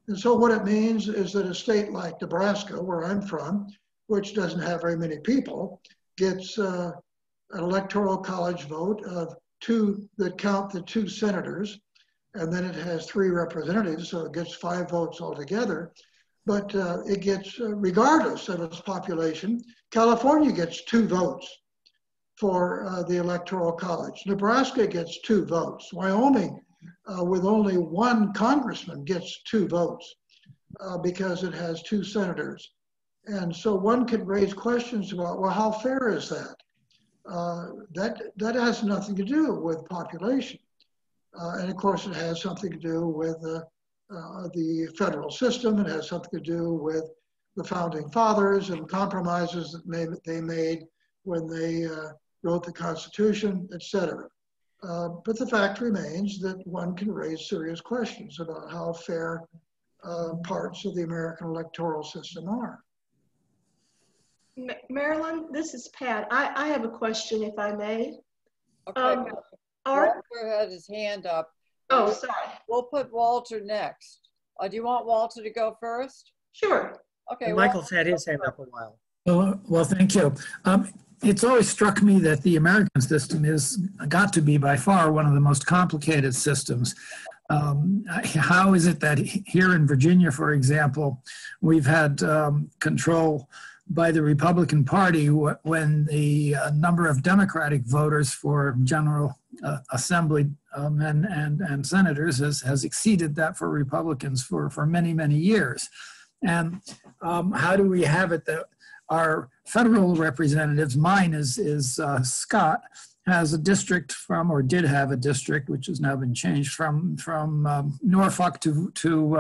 And so what it means is that a state like Nebraska, where I'm from, which doesn't have very many people, gets an Electoral College vote of 2 that count the 2 senators, and then it has 3 representatives, so it gets 5 votes altogether. But it gets, regardless of its population, California gets 2 votes for the Electoral College. Nebraska gets 2 votes. Wyoming, with only 1 congressman, gets 2 votes because it has 2 senators. And so one could raise questions about, well, how fair is that? That has nothing to do with population. And of course, it has something to do with the federal system. It has something to do with the founding fathers and compromises that they made when they wrote the Constitution, et cetera. But the fact remains that one can raise serious questions about how fair parts of the American electoral system are. Marilyn, this is Pat. I have a question, if I may. Okay, Walter had his hand up. Oh, sorry. We'll put Walter next. Do you want Walter to go first? Sure. Okay. And Michael's had his hand up a while. Well, thank you. It's always struck me that the American system has got to be by far one of the most complicated systems. How is it that here in Virginia, for example, we've had control by the Republican Party when the number of Democratic voters for General Assembly men and senators has exceeded that for Republicans for many, many years? And how do we have it that our federal representatives, mine is Scott, has a district from, or did have a district, which has now been changed from Norfolk to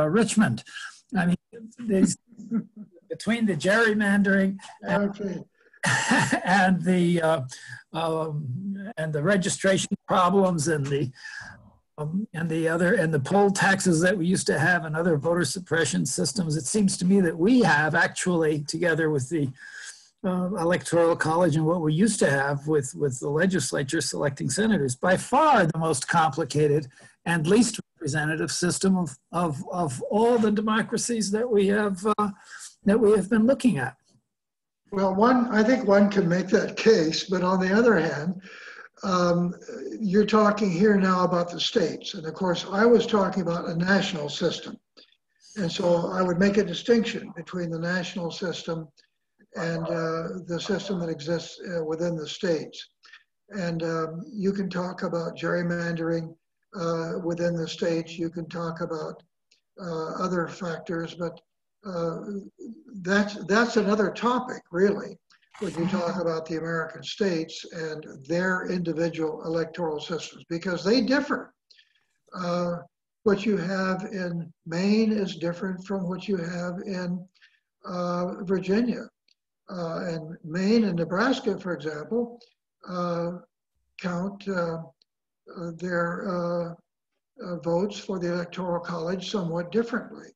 Richmond. I mean, between the gerrymandering and the registration problems and the poll taxes that we used to have and other voter suppression systems, it seems to me that we have actually, together with the Electoral College and what we used to have with the legislature selecting senators, by far the most complicated and least representative system of all the democracies that we have been looking at. Well, I think one can make that case, but on the other hand, you're talking here now about the states. And of course, I was talking about a national system. And so I would make a distinction between the national system and the system that exists within the states. And you can talk about gerrymandering within the states. You can talk about other factors, but that's another topic, really, when you talk about the American states and their individual electoral systems, because they differ. What you have in Maine is different from what you have in Virginia. And Maine and Nebraska, for example, count their votes for the Electoral College somewhat differently.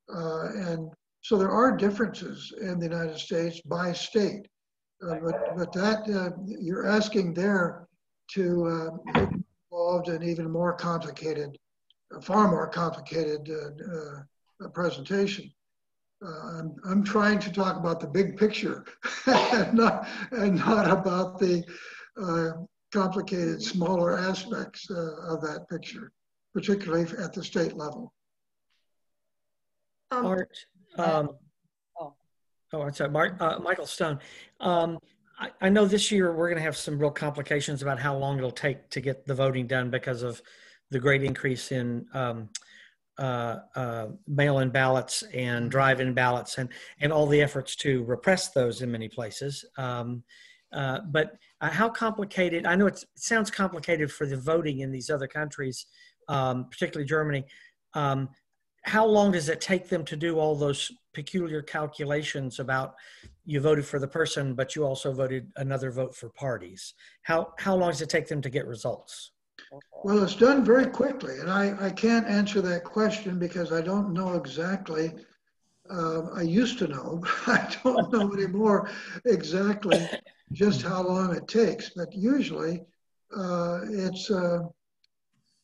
And so there are differences in the United States by state. But that you're asking there to get involved in even more complicated, far more complicated presentation. I'm trying to talk about the big picture and not about the complicated, smaller aspects of that picture, particularly at the state level. Art, I'm sorry, Michael Stone. I know this year we're going to have some real complications about how long it'll take to get the voting done because of the great increase in mail-in ballots and drive-in ballots and all the efforts to repress those in many places. But how complicated, I know it sounds complicated for the voting in these other countries, particularly Germany. How long does it take them to do all those peculiar calculations about you voted for the person, but you also voted another vote for parties? How long does it take them to get results? Well, it's done very quickly, and I can't answer that question because I don't know exactly. I used to know, but I don't know anymore exactly just how long it takes. But usually,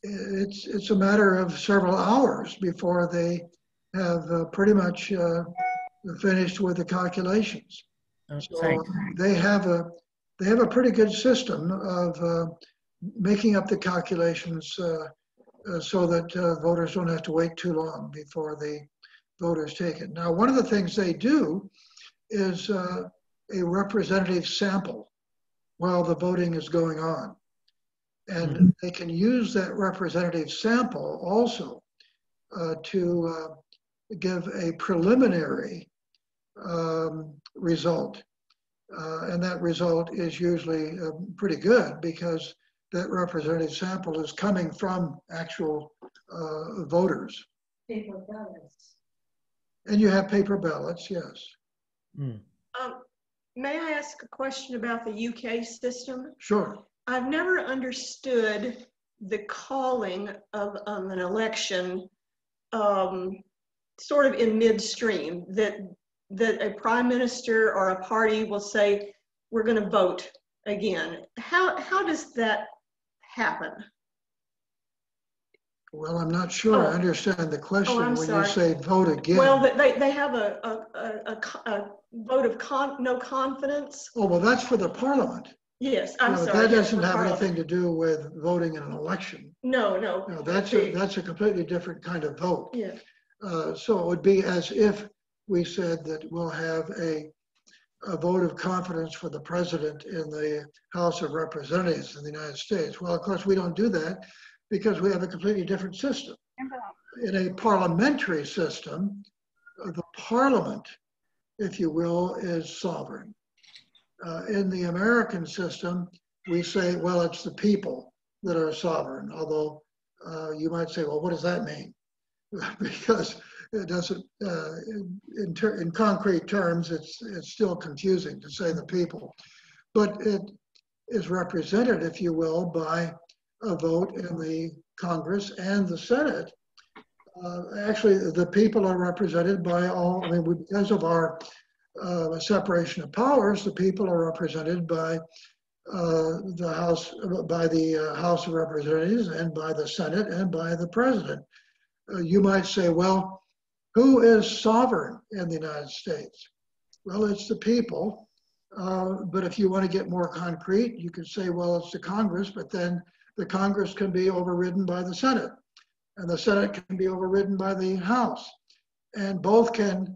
it's a matter of several hours before they have pretty much finished with the calculations. So they have a pretty good system of making up the calculations so that voters don't have to wait too long before the vote is taken. Now, one of the things they do is a representative sample while the voting is going on. And they can use that representative sample also to give a preliminary result. And that result is usually pretty good because that representative sample is coming from actual voters. Paper ballots. And you have paper ballots, yes. May I ask a question about the UK system? Sure. I've never understood the calling of an election sort of in midstream, that a prime minister or a party will say, we're going to vote again. How does that happen? Well, I'm not sure I understand the question when sorry. you say vote again. Well, they have a vote of no confidence. Oh, well, that's for the parliament. Yes, I'm No, but sorry. that Yes, doesn't for have Parliament. anything to do with voting in an election. No, no. No, that's a completely different kind of vote. Yeah. So it would be as if we said that we'll have a vote of confidence for the president in the House of Representatives in the United States. Well, of course, we don't do that because we have a completely different system. In a parliamentary system, the parliament, if you will, is sovereign. In the American system, we say, well, it's the people that are sovereign, although you might say, well, what does that mean? Because it doesn't, in concrete terms, it's still confusing to say the people. But it is represented, if you will, by a vote in the Congress and the Senate. Actually, the people are represented by all, I mean, because of our separation of powers, the people are represented by the House of Representatives and by the Senate and by the President. You might say, well, who is sovereign in the United States? Well, it's the people. But if you want to get more concrete, you could say, well, it's the Congress, but then the Congress can be overridden by the Senate, and the Senate can be overridden by the House, and both can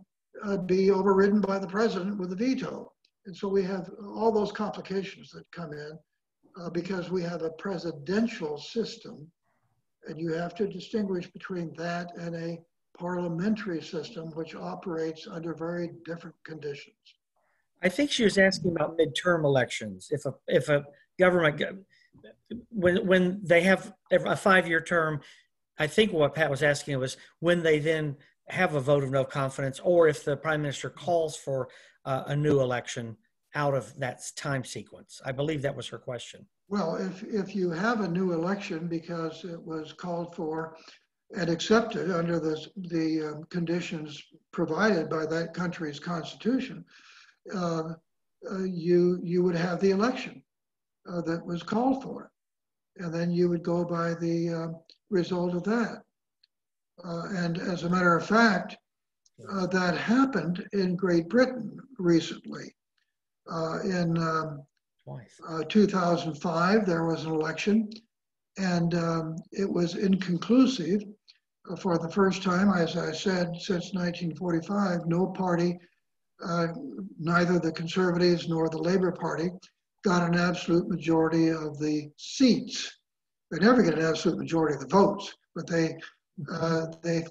be overridden by the president with a veto. And so we have all those complications that come in because we have a presidential system, and you have to distinguish between that and a parliamentary system, which operates under very different conditions. I think she was asking about midterm elections. If a government, when they have a 5-year term, I think what Pat was asking was when they then have a vote of no confidence, or if the prime minister calls for a new election out of that time sequence. I believe that was her question. Well, if you have a new election because it was called for and accepted under the conditions provided by that country's constitution, you would have the election that was called for, and then you would go by the result of that. And as a matter of fact, that happened in Great Britain recently. In 2005, there was an election, and it was inconclusive. For the first time, as I said, since 1945, no party, neither the Conservatives nor the Labour Party, got an absolute majority of the seats. They never get an absolute majority of the votes, but they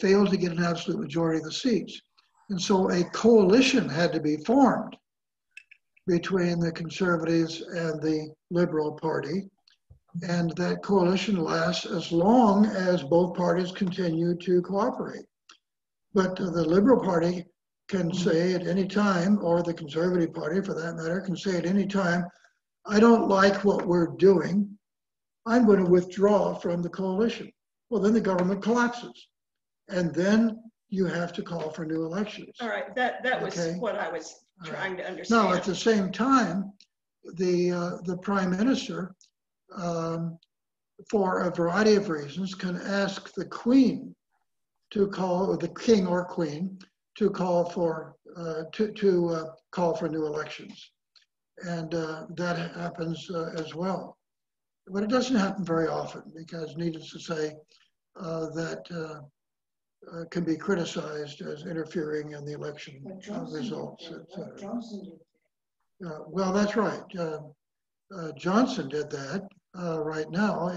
failed to get an absolute majority of the seats. And so a coalition had to be formed between the Conservatives and the Liberal Party. And that coalition lasts as long as both parties continue to cooperate. But the Liberal Party can say at any time, or the Conservative Party for that matter, can say at any time, I don't like what we're doing. I'm going to withdraw from the coalition. Well, then the government collapses. And then you have to call for new elections. All right, that was Okay. what I was trying to understand. Now, at the same time, the Prime Minister, for a variety of reasons, can ask the Queen to call, or the King or Queen, to call for call for new elections, and that happens as well. But it doesn't happen very often because, needless to say, that can be criticized as interfering in the election results. Well, that's right. Johnson did that right now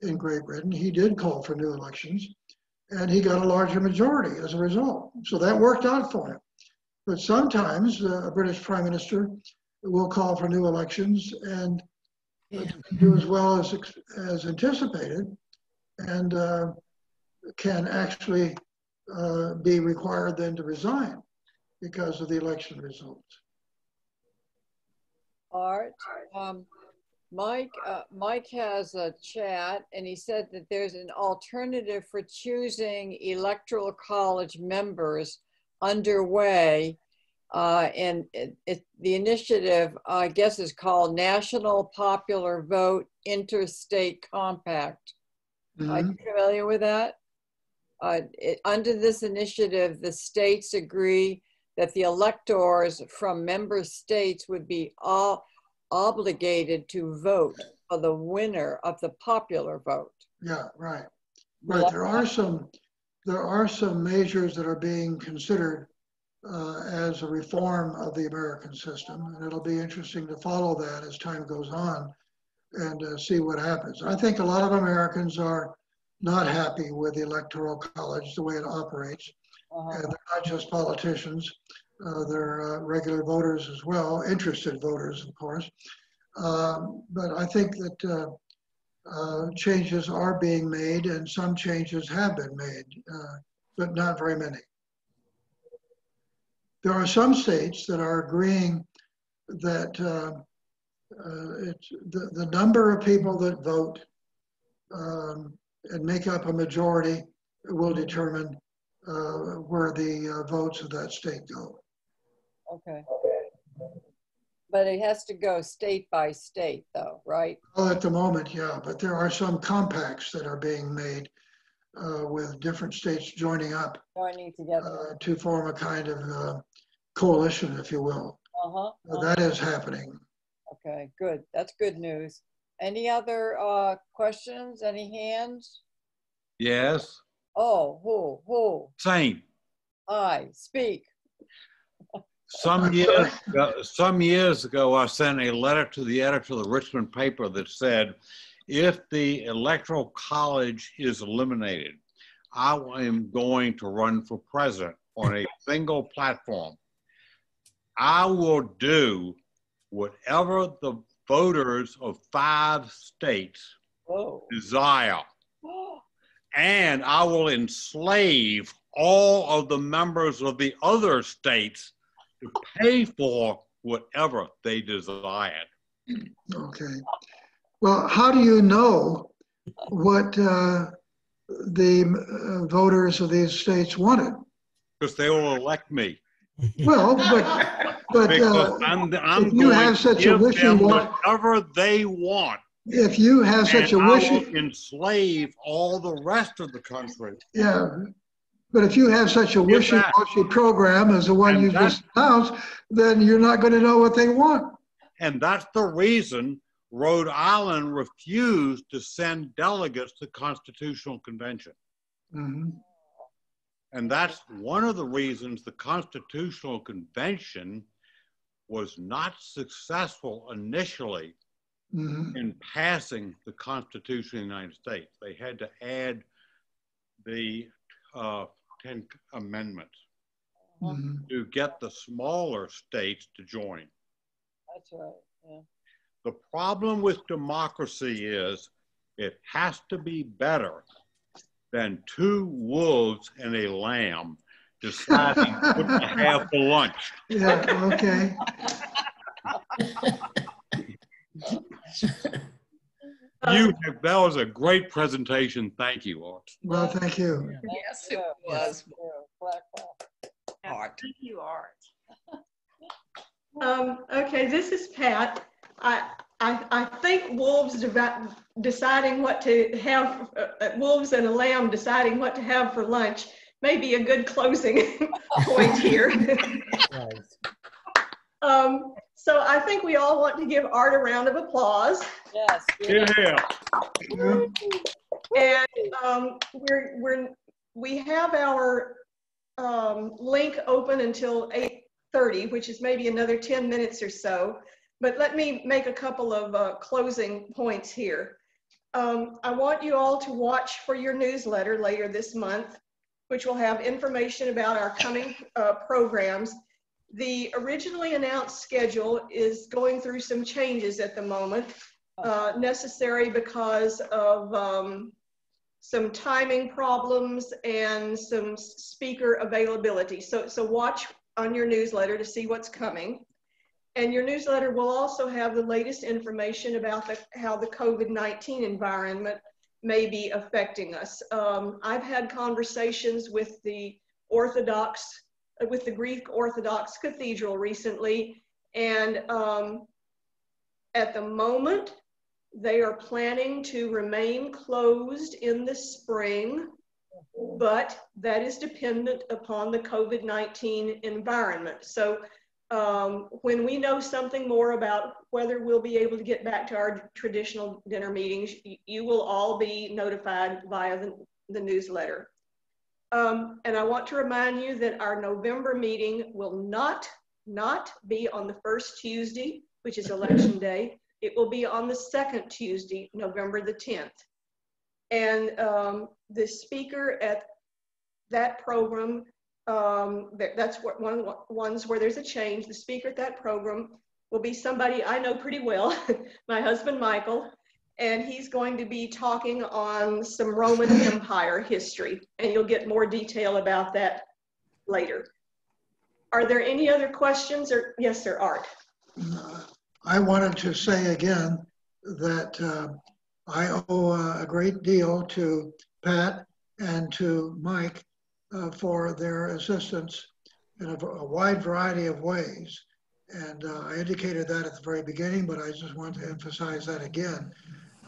in Great Britain. He did call for new elections, and he got a larger majority as a result. So that worked out for him. But sometimes a British Prime Minister will call for new elections and do as well as anticipated, and can actually be required then to resign because of the election results. Art, Mike has a chat, and he said that there's an alternative for choosing electoral college members underway. And the initiative, I guess, is called National Popular Vote Interstate Compact. Mm-hmm. Are you familiar with that? Under this initiative, the states agree that the electors from member states would be all obligated to vote for the winner of the popular vote. Yeah, right. Right. There are some measures that are being considered as a reform of the American system, and it'll be interesting to follow that as time goes on and see what happens. I think a lot of Americans are not happy with the Electoral College, the way it operates. And they're not just politicians, they're regular voters as well, interested voters, of course. But I think that changes are being made, and some changes have been made, but not very many. There are some states that are agreeing that the number of people that vote and make up a majority will determine where the votes of that state go. Okay. But it has to go state by state though, right? Well, at the moment, yeah, but there are some compacts that are being made with different states joining up together to form a kind of coalition, if you will. That is happening. Okay, good. That's good news. Any other questions? Any hands? Yes. Oh, who? Same. Aye, speak. Some years ago, I sent a letter to the editor of the Richmond paper that said, if the Electoral College is eliminated, I am going to run for president on a single platform. I will do whatever the voters of 5 states desire. And I will enslave all of the members of the other states to pay for whatever they desired. Okay. Well, how do you know what the voters of these states wanted? Because they will elect me. Well, but if you have such a wishy-washy, whatever they want. If you have such a wishy, I will enslave all the rest of the country. Yeah. But if you have such a wishy-washy program as the one you just announced, then you're not going to know what they want. And that's the reason Rhode Island refused to send delegates to the Constitutional Convention. Mm-hmm. And that's one of the reasons the Constitutional Convention was not successful initially in passing the Constitution of the United States. They had to add the 10 amendments to get the smaller states to join. That's right, yeah. The problem with democracy is it has to be better than 2 wolves and a lamb deciding what to have for lunch. Yeah, okay. That was a great presentation. Thank you, Art. Well, thank you. Yes, it was. Art. Thank you, Art. Okay, this is Pat. I think wolves deciding what to have, wolves and a lamb deciding what to have for lunch may be a good closing point here. So I think we all want to give Art a round of applause. Yes. Yeah. And we have our link open until 8:30, which is maybe another 10 minutes or so. But let me make a couple of closing points here. I want you all to watch for your newsletter later this month, which will have information about our coming programs. The originally announced schedule is going through some changes at the moment, necessary because of some timing problems and some speaker availability. So watch on your newsletter to see what's coming. And your newsletter will also have the latest information about how the COVID-19 environment may be affecting us. I've had conversations with the Greek Orthodox Cathedral recently, and at the moment, they are planning to remain closed in the spring, but that is dependent upon the COVID-19 environment. So When we know something more about whether we'll be able to get back to our traditional dinner meetings, you will all be notified via the newsletter. And I want to remind you that our November meeting will not be on the first Tuesday, which is election day. It will be on the second Tuesday, November the 10th. And the speaker at that program, that's one of the ones where there's a change. The speaker at that program will be somebody I know pretty well, my husband, Michael, and he's going to be talking on some Roman Empire history, and you'll get more detail about that later. Are there any other questions? Or yes, sir, Art. I wanted to say again that I owe a great deal to Pat and to Mike for their assistance in a wide variety of ways. And I indicated that at the very beginning, but I just want to emphasize that again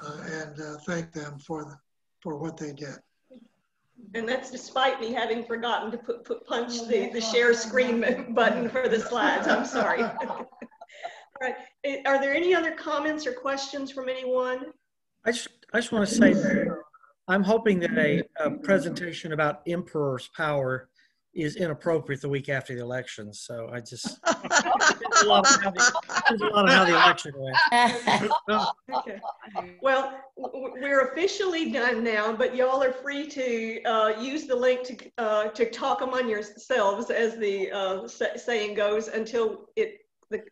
and thank them for what they did. And that's despite me having forgotten to punch the share screen button for the slides. I'm sorry. All right. Are there any other comments or questions from anyone? I just want to say that I'm hoping that a presentation about emperor's power is inappropriate the week after the election. So I just there's a lot of how the election went. Okay. Well, we're officially done now, but y'all are free to use the link to talk among yourselves, as the saying goes, until the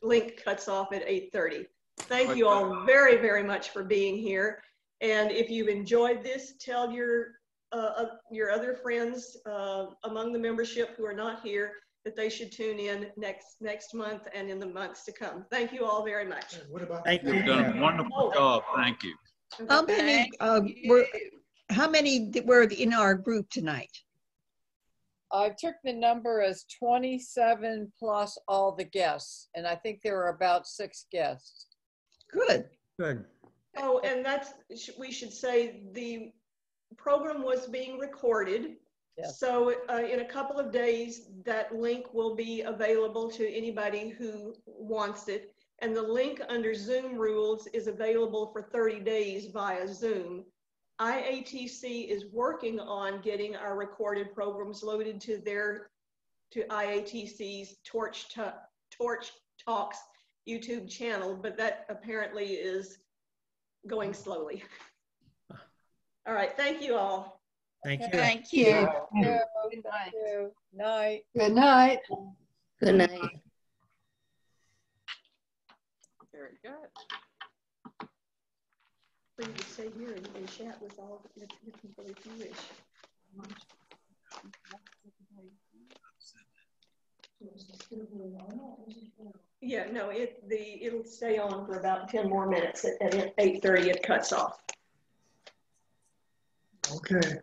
link cuts off at 8:30. Thank you all very, very much for being here. And if you've enjoyed this, tell your other friends among the membership who are not here that they should tune in next month and in the months to come. Thank you all very much. Thank you. You've done a wonderful job. Thank you. How many were in our group tonight? I took the number as 27 plus all the guests, and I think there were about 6 guests. Good. Good. Oh, and we should say the program was being recorded. Yes. So in a couple of days, that link will be available to anybody who wants it. And the link under Zoom rules is available for 30 days via Zoom. IATC is working on getting our recorded programs loaded to IATC's Torch Talks YouTube channel, but that apparently is going slowly. All right, thank you all. Thank you. Thank you. Good night. Good night. Good night. Very good. Please stay here and chat with all the people if you wish. Yeah, no, it'll stay on for about 10 more minutes. At 8:30 it cuts off. Okay.